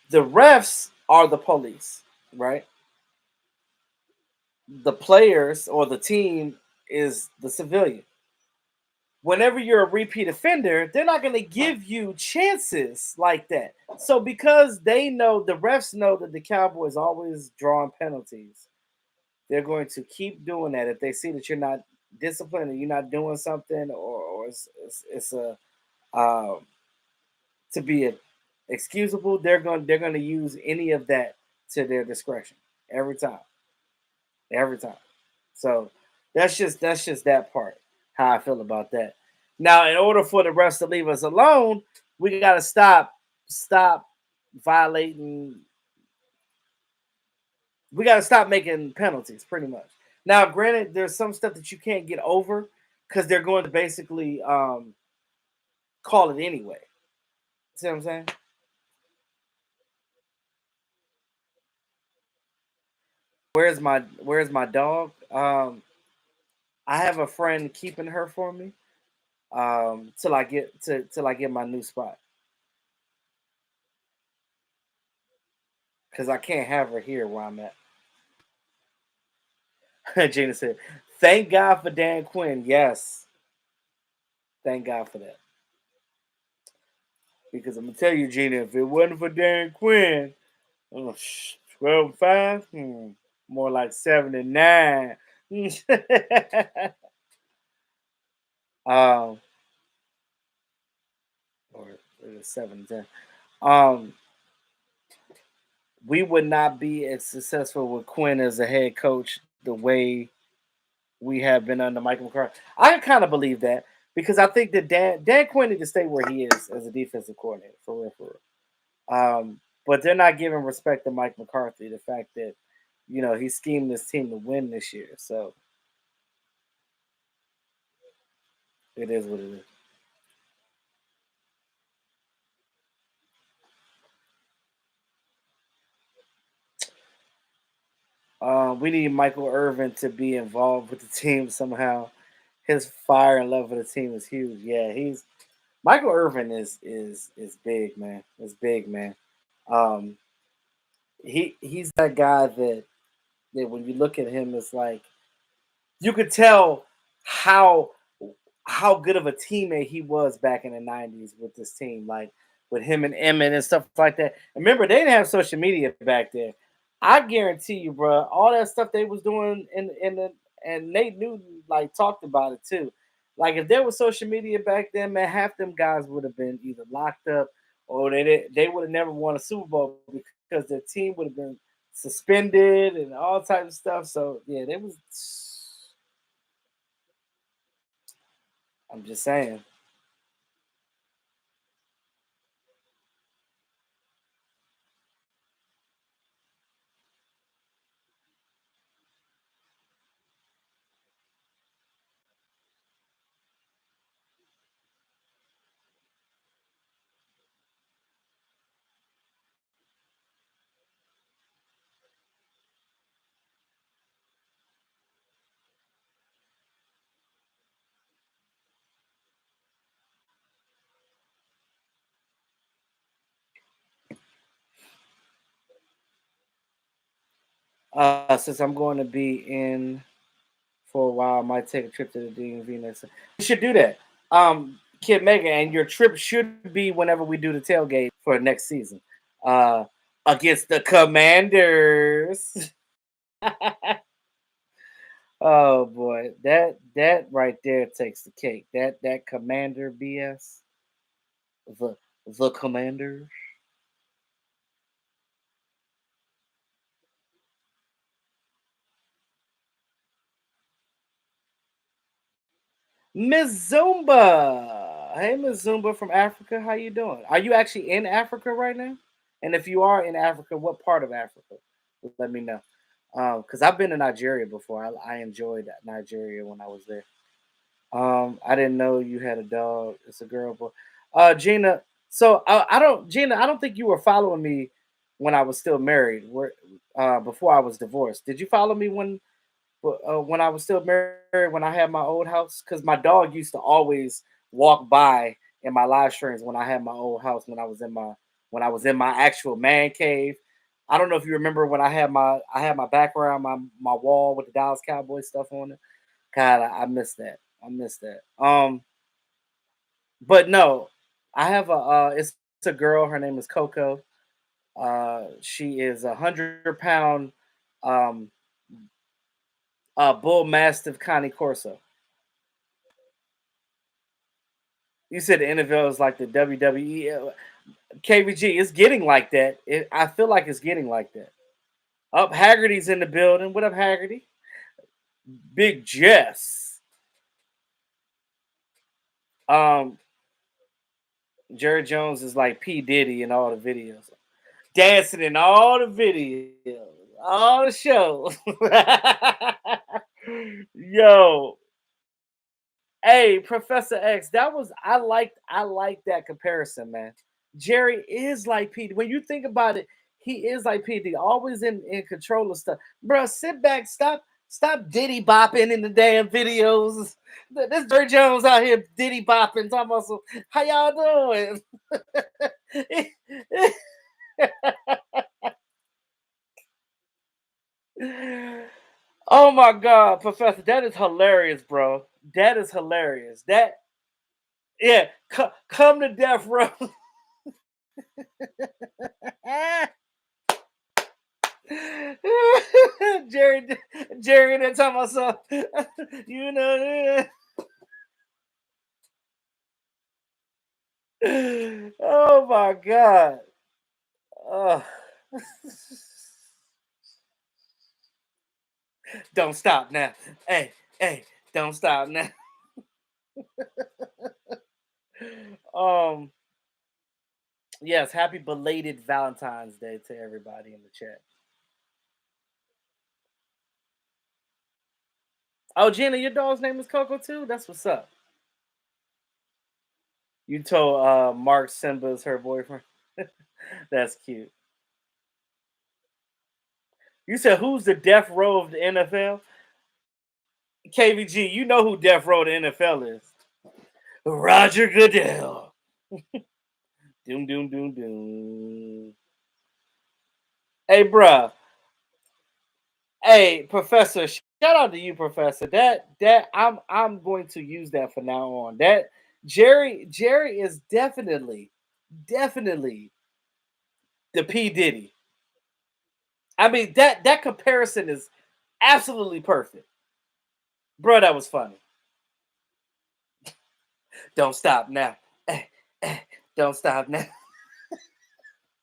the refs are the police, right? The players or the team is the civilian. Whenever you're a repeat offender, they're not going to give you chances like that. So because they know the refs know that the Cowboys always drawing penalties, they're going to keep doing that. If they see that you're not disciplined and you're not doing something, or it's a to be excusable, they're going to use any of that to their discretion every time, every time. So that's just that part. How I feel about that. Now, in order for the refs to leave us alone, we got to stop violating. We got to stop making penalties, pretty much. Now, granted, there's some stuff that you can't get over because they're going to basically call it anyway. See what I'm saying? Where's my dog? I have a friend keeping her for me till I get my new spot because I can't have her here where I'm at. Gina said, "Thank God for Dan Quinn." Yes, thank God for that. Because I'm gonna tell you, Gina, if it wasn't for Dan Quinn, 12-5, more like 7-9. um, or 7-10. Um, we would not be as successful with Quinn as a head coach the way we have been under Michael McCarthy. I kind of believe that because I think that Dan Quinn need to stay where he is as a defensive coordinator for real, for real. But they're not giving respect to Mike McCarthy. The fact that he schemed this team to win this year, so it is what it is. We need Michael Irvin to be involved with the team somehow. His fire and love for the team is huge. Yeah, he's Michael Irvin is big, man. It's big, man. Um, he's that guy that when you look at him, it's like you could tell how how good of a teammate he was back in the '90s with this team, like with him and Emmett and stuff like that. Remember, they didn't have social media back then. I guarantee you, bro, all that stuff they was doing in the and Nate Newton like talked about it too. Like if there was social media back then, man, half them guys would have been either locked up or they would have never won a Super Bowl because their team would have been suspended and all types of stuff. So yeah, they was. I'm just saying. Since I'm going to be in for a while, I might take a trip to the DMV next. We should do that. Kid Mega, and your trip should be whenever we do the tailgate for next season. Uh, against the Commanders. Oh boy, that right there takes the cake. That Commander BS. The the Commanders. Miss Zumba. Hey, Miss Zumba from Africa. How you doing? Are you actually in Africa right now? And if you are in Africa, what part of Africa? Let me know. Because I've been to Nigeria before. I enjoyed Nigeria when I was there. I didn't know you had a dog. It's a girl, boy. Gina. So I don't, Gina. I don't think you were following me when I was still married. Before I was divorced. Did you follow me when I was still married, when I had my old house? Because my dog used to always walk by in my live streams when I had my old house, when I was in my actual man cave. I don't know if you remember when I had my background, my wall with the Dallas Cowboys stuff on it. God, I miss that. I miss that. But no, I have it's a girl. Her name is Coco. She is 100 pound um bull mastiff Connie Corso. You said the NFL is like the WWE. KVG, it's getting like that. I feel like it's getting like that. Up, Haggerty's in the building. What up, Haggerty? Big Jess. Um, Jerry Jones is like P Diddy in all the videos, dancing in all the videos, all the shows. Yo, hey, Professor X, I like that comparison, man. Jerry is like Pete. When you think about it, he is like Pete. Always in control of stuff. Bro, sit back, stop diddy bopping in the damn videos. This Jerry Jones out here diddy bopping, talking about some, how y'all doing? Oh my god, Professor, that is hilarious, bro. That is hilarious. That Yeah, come to death row. Jerry, Jerry, that time I saw, you know. Oh my god. Oh. Don't stop now. Hey, hey, don't stop now. Um, yes, happy belated Valentine's Day to everybody in the chat. Oh, Gina, your dog's name is Coco too? That's what's up. You told Mark Simba's her boyfriend. That's cute. You said who's the death row of the NFL? KVG, you know who death row of the NFL is. Roger Goodell. Doom doom doom doom. Hey, bruh. Hey, Professor. Shout out to you, Professor. That I'm going to use that from now on. That Jerry is definitely the P Diddy. I mean that comparison is absolutely perfect, bro. That was funny. Don't stop now. Don't stop now.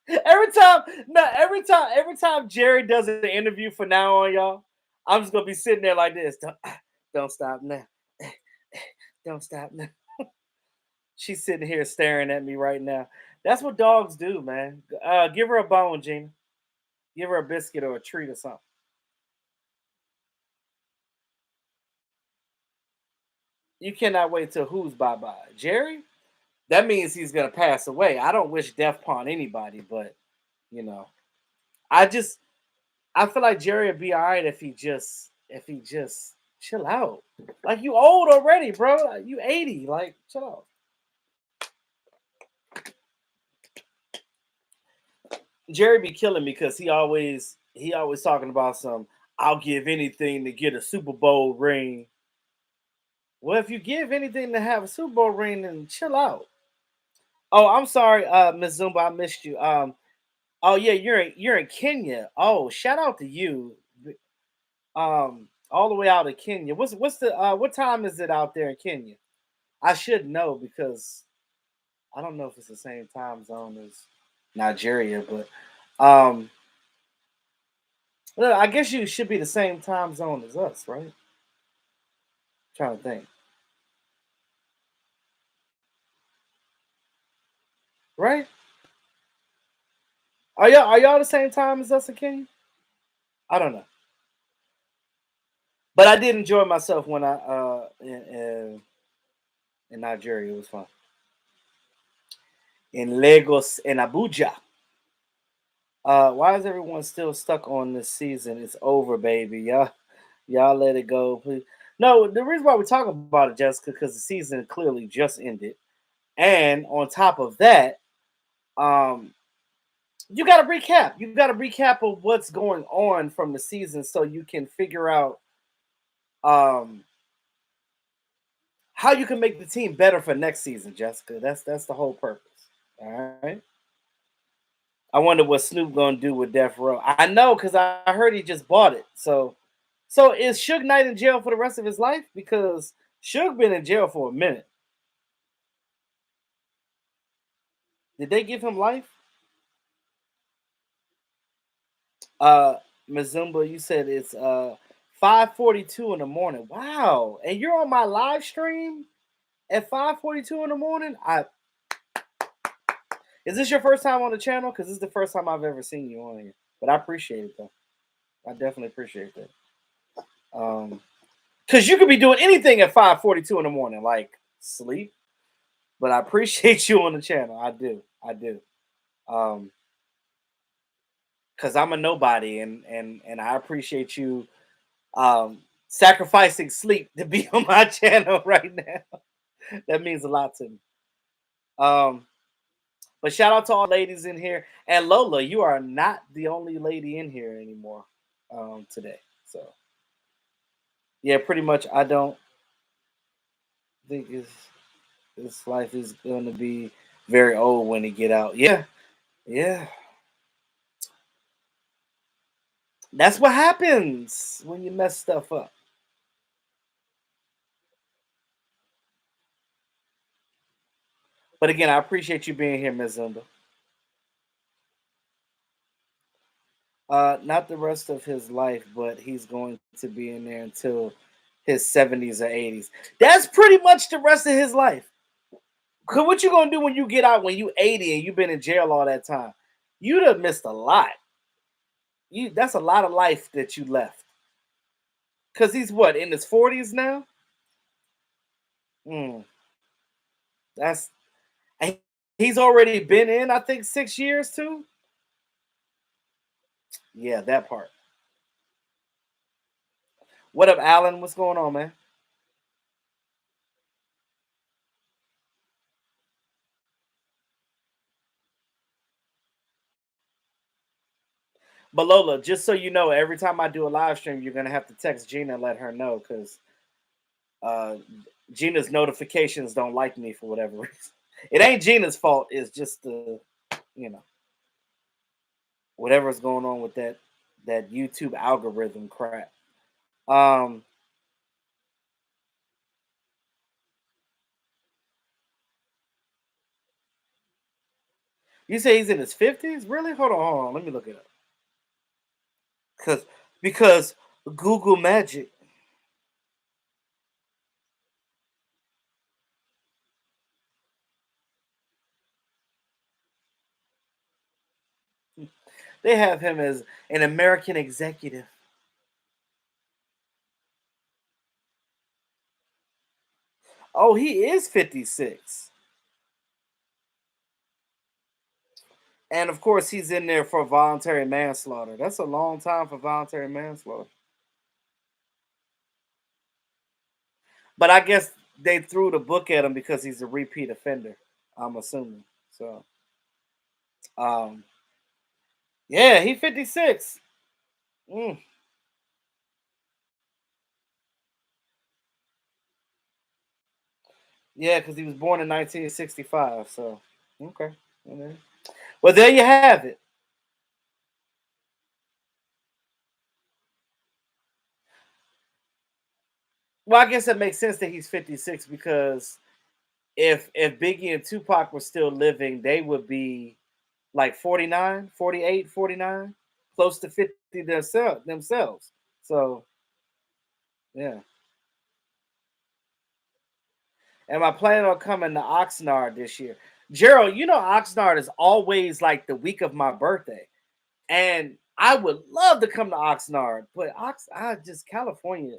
Every time Jerry does an interview for now on, y'all, I'm just gonna be sitting there like this. Don't stop now. Don't stop now. She's sitting here staring at me right now. That's what dogs do, man. Give her a bone, Gina. Give her a biscuit or a treat or something. You cannot wait till who's bye bye. Jerry? That means he's gonna pass away. I don't wish death upon anybody, but you know, I just I feel like Jerry would be all right if he just chill out. Like you old already, bro. Like, you 80. Like chill out. Jerry be killing me because he always talking about some. I'll give anything to get a Super Bowl ring. Well, if you give anything to have a Super Bowl ring, then chill out. Oh, I'm sorry, Miss Zumba, I missed you. Oh yeah, you're in Kenya. Oh, shout out to you. All the way out of Kenya. What time is it out there in Kenya? I should know because I don't know if it's the same time zone as Nigeria, but um, well, I guess you should be the same time zone as us, right? Trying to think. right? Are y'all the same time as us and Kenya? I don't know, but I did enjoy myself when I in Nigeria. It was fun in Lagos and Abuja. Why is everyone still stuck on this season? It's over, baby. Y'all let it go, please. No, the reason why we're talking about it, Jessica, because the season clearly just ended, and on top of that, um, you got to recap. You got to recap of what's going on from the season, so you can figure out um how you can make the team better for next season, Jessica. That's the whole purpose. All right. I wonder what Snoop gonna do with Death Row. I know because I heard he just bought it. So is Suge Knight in jail for the rest of his life? Because Suge been in jail for a minute. Did they give him life? Uh Mazumba, you said it's 5:42 in the morning. Wow. And you're on my live stream at 5:42 in the morning? Is this your first time on the channel? Because this is the first time I've ever seen you on here. But I appreciate it though. I definitely appreciate that. Because you could be doing anything at 5:42 in the morning, like sleep. But I appreciate you on the channel. I do. I do. Um, because I'm a nobody, and I appreciate you sacrificing sleep to be on my channel right now. That means a lot to me. Um, but shout out to all ladies in here. And Lola, you are not the only lady in here anymore today. So yeah, pretty much I don't think this life is gonna be very old when they get out. Yeah, yeah. That's what happens when you mess stuff up. But again, I appreciate you being here, Ms. Zumba. Not the rest of his life, but he's going to be in there until his 70s or 80s. That's pretty much the rest of his life. Cause what you gonna do when you get out when you 80 and you've been in jail all that time? You'd have missed a lot. That's a lot of life that you left. Cause he's what in his 40s now? Mm, that's and he's already been in, I think, 6 years too. Yeah, that part. What up, Alan? What's going on, man? But Lola, just so you know, every time I do a live stream, you're gonna have to text Gina and let her know because uh, Gina's notifications don't like me for whatever reason. It ain't Gina's fault. It's just the you know whatever's going on with that YouTube algorithm crap. Um, you say he's in his 50s? Really? Hold on. Let me look it up. Cause because Google Magic. They have him as an American executive. Oh, he is 56. And of course, he's in there for voluntary manslaughter. That's a long time for voluntary manslaughter. But I guess they threw the book at him because he's a repeat offender. I'm assuming. So, um, yeah, he 56. Mm, yeah, because he was born in 1965. So, okay. Okay. Well, there you have it. Well, I guess that makes sense that he's 56 because if Biggie and Tupac were still living, they would be like 49, 48, 49, close to 50 themselves. So, yeah. Am I planning on coming to Oxnard this year? Gerald, you know Oxnard is always like the week of my birthday. And I would love to come to Oxnard, but I just California,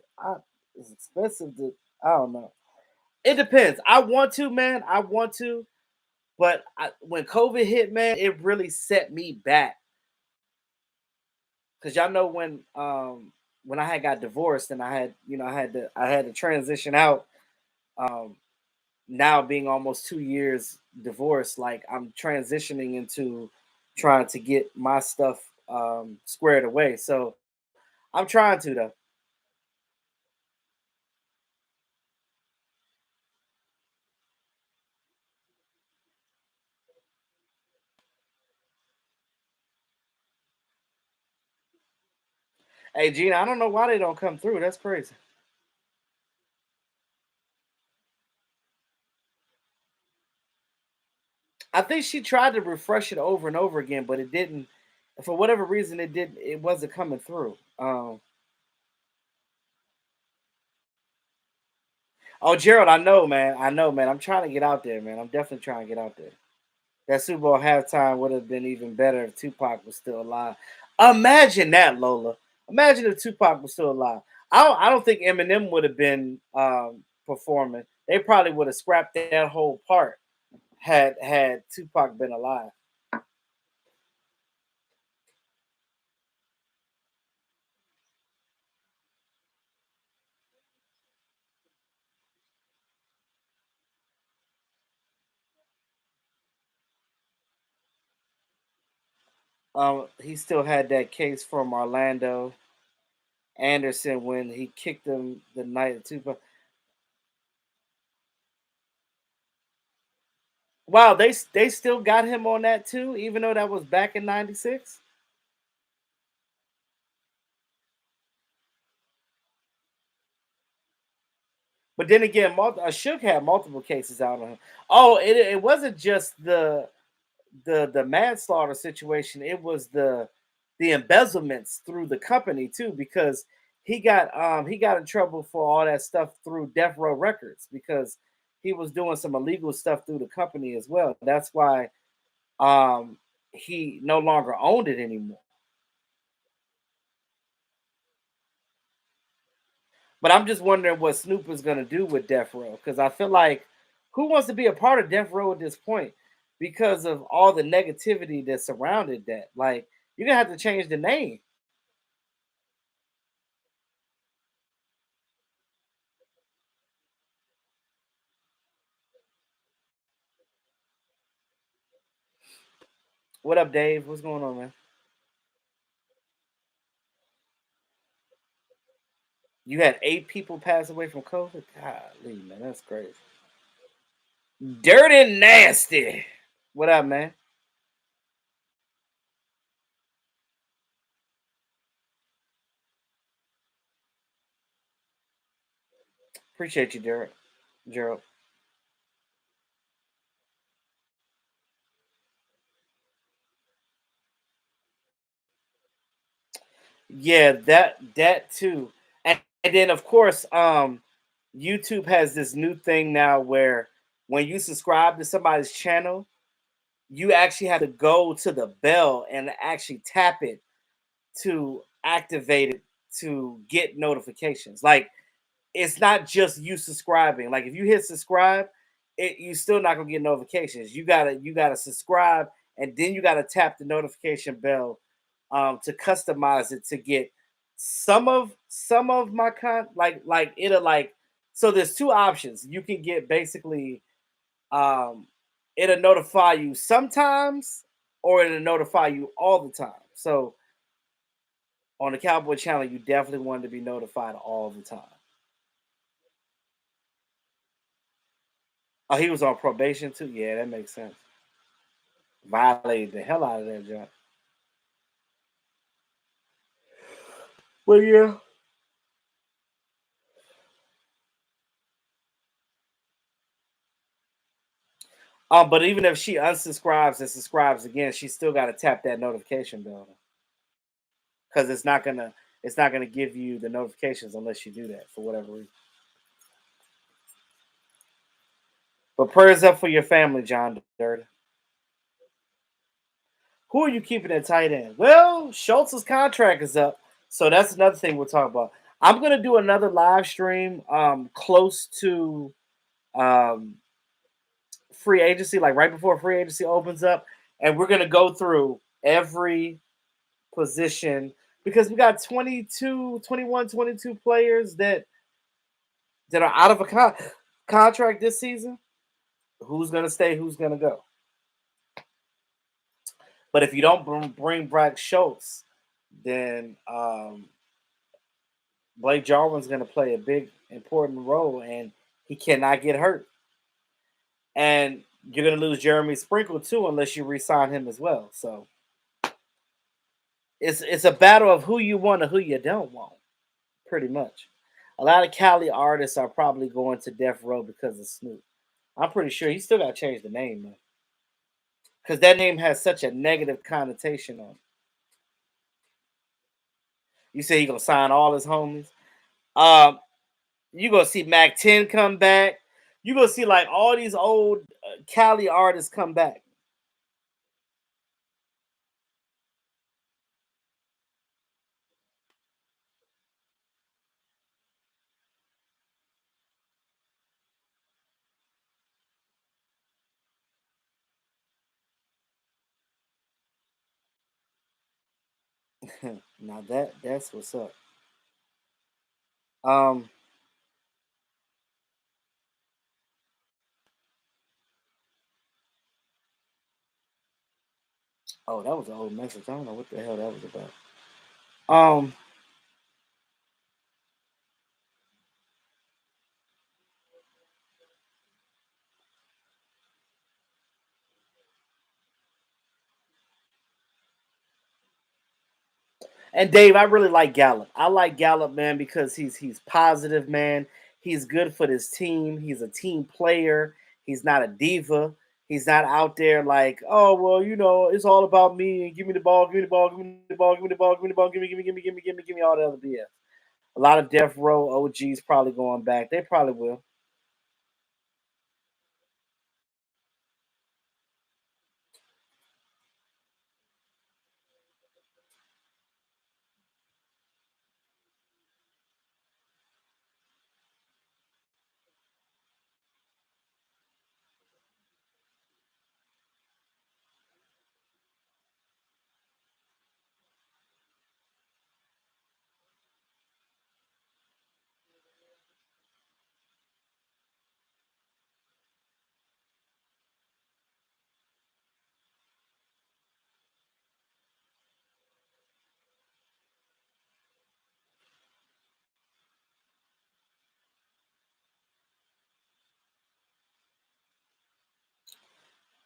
it's expensive to. I don't know. It depends. I want to, man. I want to, but when COVID hit, man, it really set me back. Cause y'all know when I had got divorced and I had to transition out. Um, Now being almost 2 years divorced, like I'm transitioning into trying to get my stuff squared away. So I'm trying to though. Hey Gina, I don't know why they don't come through. That's crazy. I think she tried to refresh it over and over again, but it didn't. For whatever reason, it didn't. It wasn't coming through. Oh, Gerald, I know, man. I know, man. I'm trying to get out there, man. I'm definitely trying to get out there. That Super Bowl halftime would have been even better if Tupac was still alive. Imagine that, Lola. Imagine if Tupac was still alive. I don't think Eminem would have been performing. They probably would have scrapped that whole part had Tupac been alive. He still had that case from Orlando Anderson when he kicked him the night of Tupac. Wow, they still got him on that too, even though that was back in '96. But then again, Shook had multiple cases out on him. Oh, it wasn't just the manslaughter situation. It was the embezzlements through the company too, because he got in trouble for all that stuff through Death Row Records because he was doing some illegal stuff through the company as well. That's why um he no longer owned it anymore. But I'm just wondering what Snoop is gonna do with Death Row because I feel like who wants to be a part of Death Row at this point because of all the negativity that surrounded that. Like you're gonna have to change the name. What up, Dave? What's going on, man? You had 8 people pass away from COVID. Golly, man, that's crazy. Dirty nasty. What up, man? Appreciate you, Derek. Gerald. Yeah, that too. And then of course, YouTube has this new thing now where when you subscribe to somebody's channel, you actually have to go to the bell and actually tap it to activate it to get notifications. Like it's not just you subscribing. Like if you hit subscribe, you still not gonna get notifications. You gotta subscribe and then you gotta tap the notification bell to customize it to get some of my like it'll like so there's two options. You can get basically um it'll notify you sometimes or it'll notify you all the time. So on the Cowboy channel, you definitely want to be notified all the time. Oh, he was on probation too. Yeah, that makes sense. Violated the hell out of that job. Well, yeah. But even if she unsubscribes and subscribes again, she still got to tap that notification bell because it's not gonna give you the notifications unless you do that for whatever reason. But prayers up for your family, John Dirt. Who are you keeping at tight end? Well, Schultz's contract is up, so that's another thing we'll talk about. I'm gonna do another live stream close to um, free agency, like right before free agency opens up, and we're gonna go through every position because we got 22, 21, 22 players that are out of a contract this season. Who's gonna stay? Who's gonna go? But if you don't bring back Schultz, then Blake Jarwin's going to play a big, important role, and he cannot get hurt. And you're going to lose Jeremy Sprinkle too, unless you re-sign him as well. So it's a battle of who you want and who you don't want, pretty much. A lot of Cali artists are probably going to death row because of Snoop. I'm pretty sure he still got to change the name, man, because that name has such a negative connotation on it. You say he gonna sign all his homies. Um, you gonna see Mac 10 come back. You gonna see like all these old Cali artists come back. Now that's what's up. Um, oh, that was an old message. I don't know what the hell that was about. Um, and Dave, I really like Gallup. I like Gallup, man, because he's positive, man. He's good for this team. He's a team player. He's not a diva. He's not out there like, oh well, it's all about me and give me the ball, give me the ball, give me the ball, give me the ball, give me the ball, give me all the other BS. A lot of Death Row OGs probably going back. They probably will.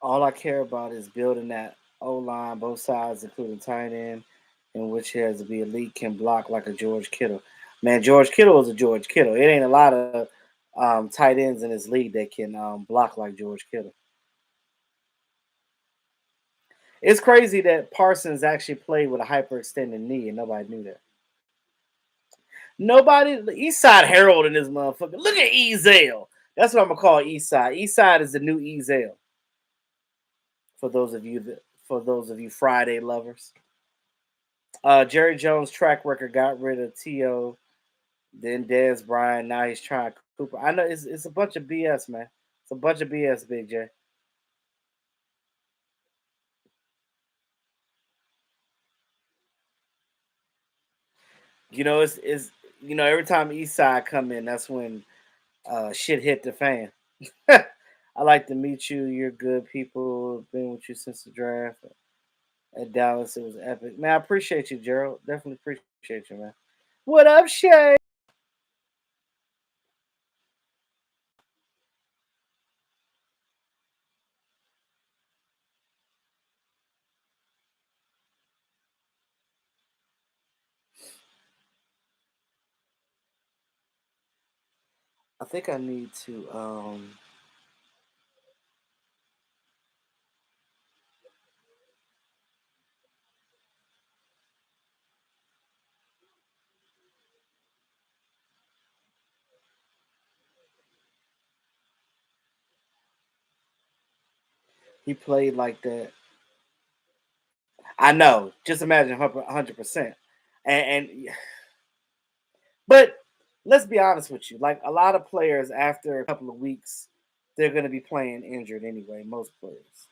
All I care about is building that O line, both sides, including tight end, in which he has to be elite, can block like a George Kittle. Man, George Kittle is a George Kittle. It ain't a lot of tight ends in this league that can block like George Kittle. It's crazy that Parsons actually played with a hyperextended knee and nobody knew that. Nobody, Eastside Harold in this motherfucker. Look at Ezel. That's what I'm gonna call Eastside. Eastside is the new Ezel. For those of you Friday lovers. Jerry Jones' track record got rid of T.O., then Dez Bryant. Now he's trying Cooper. I know it's a bunch of BS, man. It's a bunch of BS, Big J. Every time East Side come in, that's when shit hit the fan. I like to meet you. You're good people. Been with you since the draft at Dallas. It was epic, man. I appreciate you, Gerald. Definitely appreciate you, man. What up, Shay? I think I need to. He played like that. I know. Just imagine 100%. And but let's be honest with you. Like a lot of players, after a couple of weeks, they're going to be playing injured anyway. Most players.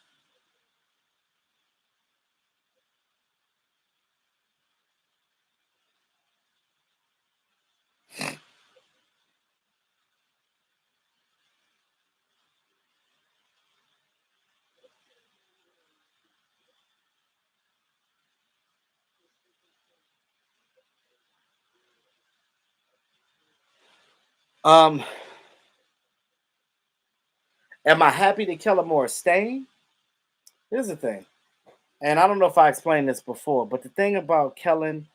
Um, am I happy that Kellen Moore is staying? Here's the thing, and I don't know if I explained this before, but the thing about Kellen,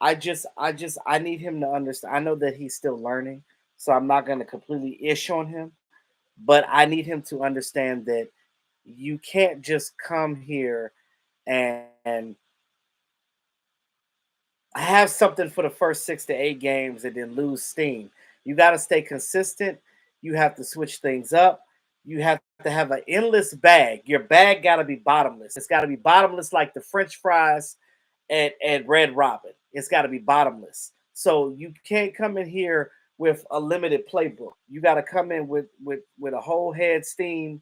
I need him to understand. I know that he's still learning, so I'm not going to completely ish on him, but I need him to understand that you can't just come here and have something for the first 6 to 8 games and then lose steam. You got to stay consistent. You have to switch things up. You have to have an endless bag. Your bag got to be bottomless. It's got to be bottomless like the French fries at Red Robin. It's got to be bottomless. So you can't come in here with a limited playbook. You got to come in with a whole head steam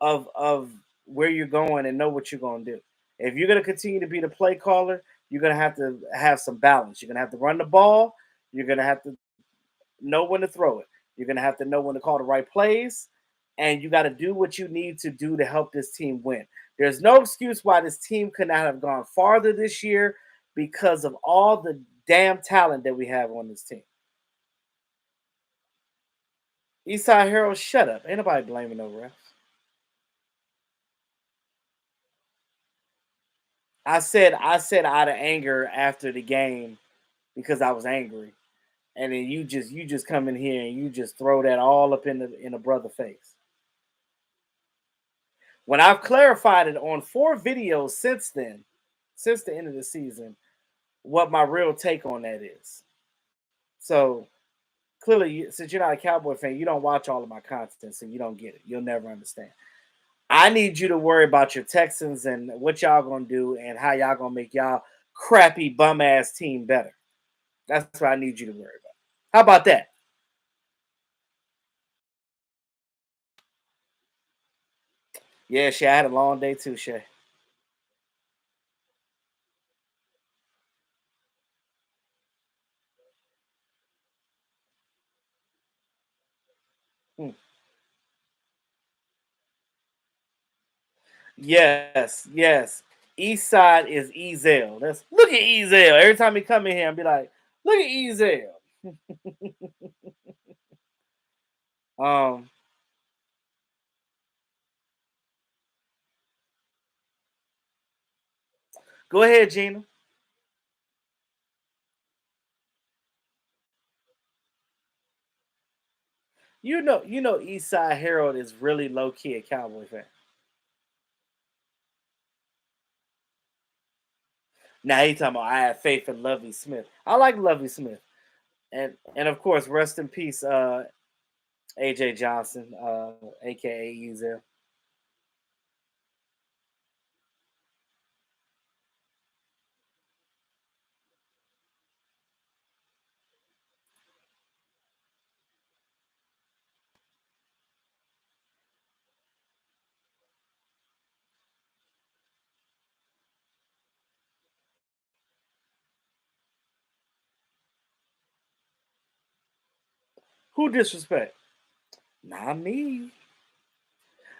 of where you're going and know what you're going to do. If you're going to continue to be the play caller, you're going to have some balance. You're going to have to run the ball. You're going to have to know when to throw it. You're going to have to know when to call the right plays. And you got to do what you need to do to help this team win. There's no excuse why this team could not have gone farther this year because of all the damn talent that we have on this team. Eastside Harold, shut up. Ain't nobody blaming no refs. I said out of anger after the game because I was angry. And then you just come in here and you just throw that all up in a brother face. When I've clarified it on 4 videos since then, since the end of the season, what my real take on that is. So clearly, since you're not a Cowboy fan, you don't watch all of my content, so you don't get it. You'll never understand. I need you to worry about your Texans and what y'all gonna do and how y'all gonna make y'all crappy bum ass team better. That's what I need you to worry about. How about that? Yeah, Shay, I had a long day too, Shay. Hmm. Yes, yes. East side is Ezel. That's look at Ezel. Every time he come in here, and be like, look at Ezel. Um, go ahead, Gina. You know, East Side Harold is really low key a Cowboy fan. Now he talking about I have faith in Lovey Smith. I like Lovey Smith, and of course, rest in peace, AJ Johnson, aka Ezel. Who disrespect? Not me.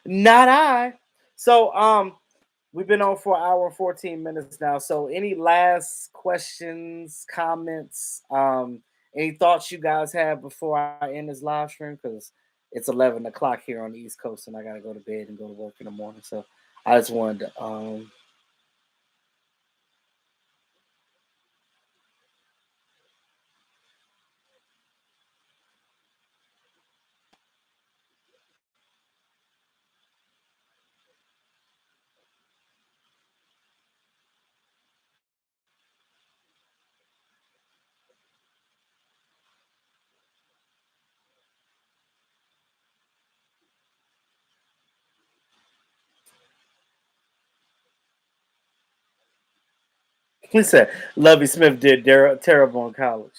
Not I. So we've been on for an hour and 14 minutes now. So any last questions, comments, any thoughts you guys have before I end this live stream? Because it's 11 o'clock here on the East Coast and I gotta go to bed and go to work in the morning. So I just wanted to He said Lovey Smith did terrible in college.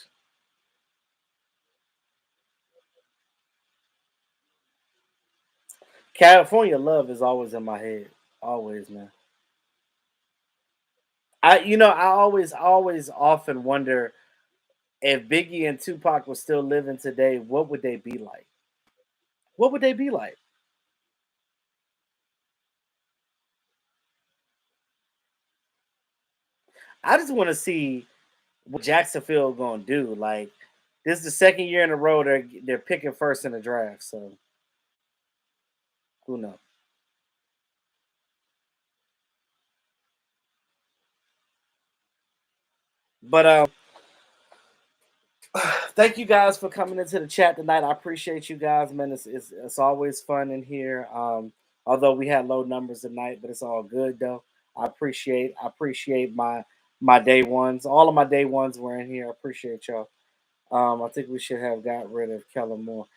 California Love is always in my head. Always, man. I always often wonder if Biggie and Tupac were still living today, what would they be like? What would they be like? I just want to see what Jacksonville gonna do. Like, this is the second year in a row they're picking first in the draft. So who knows? But thank you guys for coming into the chat tonight. I appreciate you guys, man. It's always fun in here. Although we had low numbers tonight, but it's all good though. I appreciate my day ones. All of my day ones were in here. I appreciate y'all. I think we should have got rid of Kellen Moore.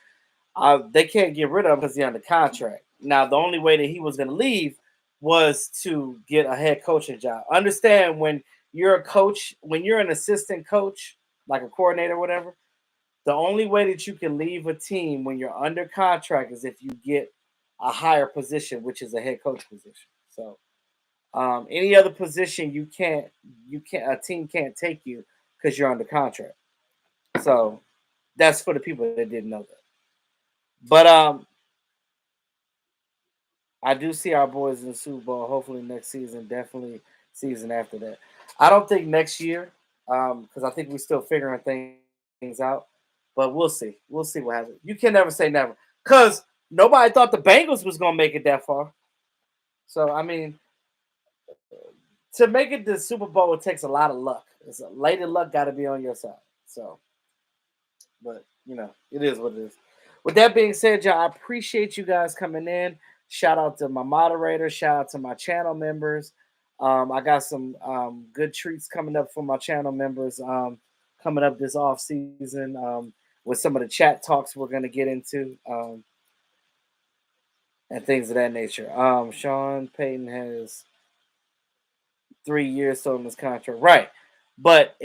They can't get rid of him because he's under contract. Now, the only way that he was going to leave was to get a head coaching job. Understand, when you're a coach, when you're an assistant coach, like a coordinator or whatever, the only way that you can leave a team when you're under contract is if you get a higher position, which is a head coach position. So any other position you can't a team can't take you because you're under contract. So that's for the people that didn't know that. But I do see our boys in the Super Bowl. Hopefully next season, definitely season after that. I don't think next year, because I think we're still figuring things out. But we'll see. We'll see what happens. You can never say never, because nobody thought the Bengals was gonna make it that far. So I mean, to make it to the Super Bowl, it takes a lot of luck. It's a lady luck got to be on your side. So, but it is what it is. With that being said, y'all, I appreciate you guys coming in. Shout out to my moderator. Shout out to my channel members. I got some good treats coming up for my channel members coming up this off season with some of the chat talks we're going to get into and things of that nature. Sean Payton has 3 years still in his contract, right? But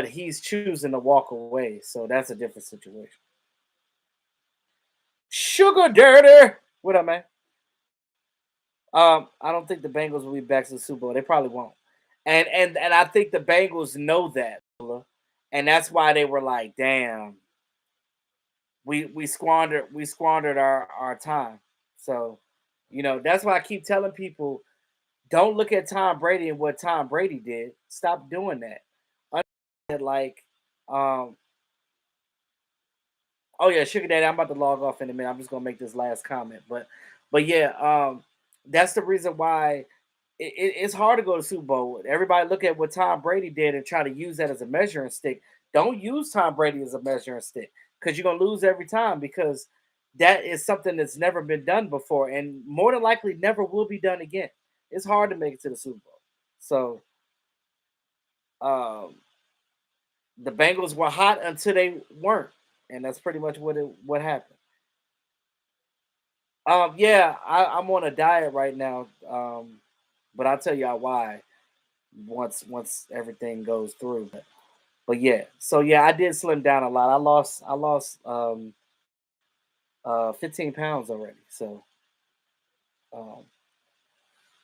he's choosing to walk away, so that's a different situation. Sugar Daddy, what up, man? I don't think the Bengals will be back to the Super Bowl. They probably won't, and I think the Bengals know that, and that's why they were like, "Damn, we squandered our time." So, that's why I keep telling people, don't look at Tom Brady and what Tom Brady did. Stop doing that. Understand, like, um, oh yeah, Sugar Daddy. I'm about to log off in a minute. I'm just gonna make this last comment, but yeah, that's the reason why it's hard to go to Super Bowl. Everybody look at what Tom Brady did and try to use that as a measuring stick. Don't use Tom Brady as a measuring stick, because you're gonna lose every time, because that is something that's never been done before and more than likely never will be done again. It's hard to make it to the Super Bowl. So um, the Bengals were hot until they weren't, and that's pretty much what happened. Yeah, I'm on a diet right now, but I'll tell y'all why once everything goes through. But yeah, so yeah, I did slim down a lot. I lost 15 pounds already. So um,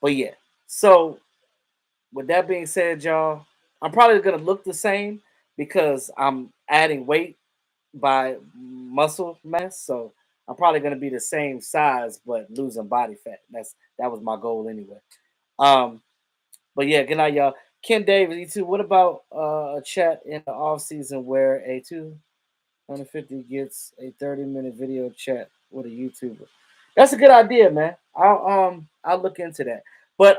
but yeah, so with that being said, y'all, I'm probably gonna look the same because I'm adding weight by muscle mass. So I'm probably gonna be the same size but losing body fat. That was my goal anyway. Um, but yeah, good night, y'all. Ken Davis, you too. What about a chat in the off season where a 250 gets a 30-minute video chat with a YouTuber? That's a good idea, man. I'll look into that. But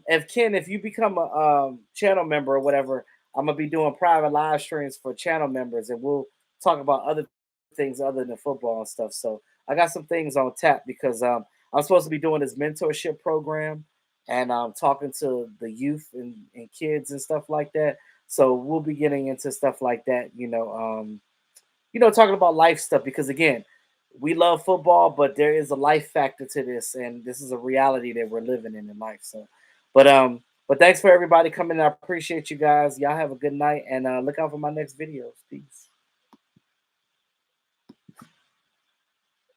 if you become a channel member or whatever, I'm gonna be doing private live streams for channel members, and we'll talk about other things other than football and stuff. So I got some things on tap because I'm supposed to be doing this mentorship program and talking to the youth and kids and stuff like that. So we'll be getting into stuff like that, talking about life stuff, because again, we love football, but there is a life factor to this, and this is a reality that we're living in life. So, but But thanks for everybody coming. I appreciate you guys. Y'all have a good night and look out for my next videos. Peace.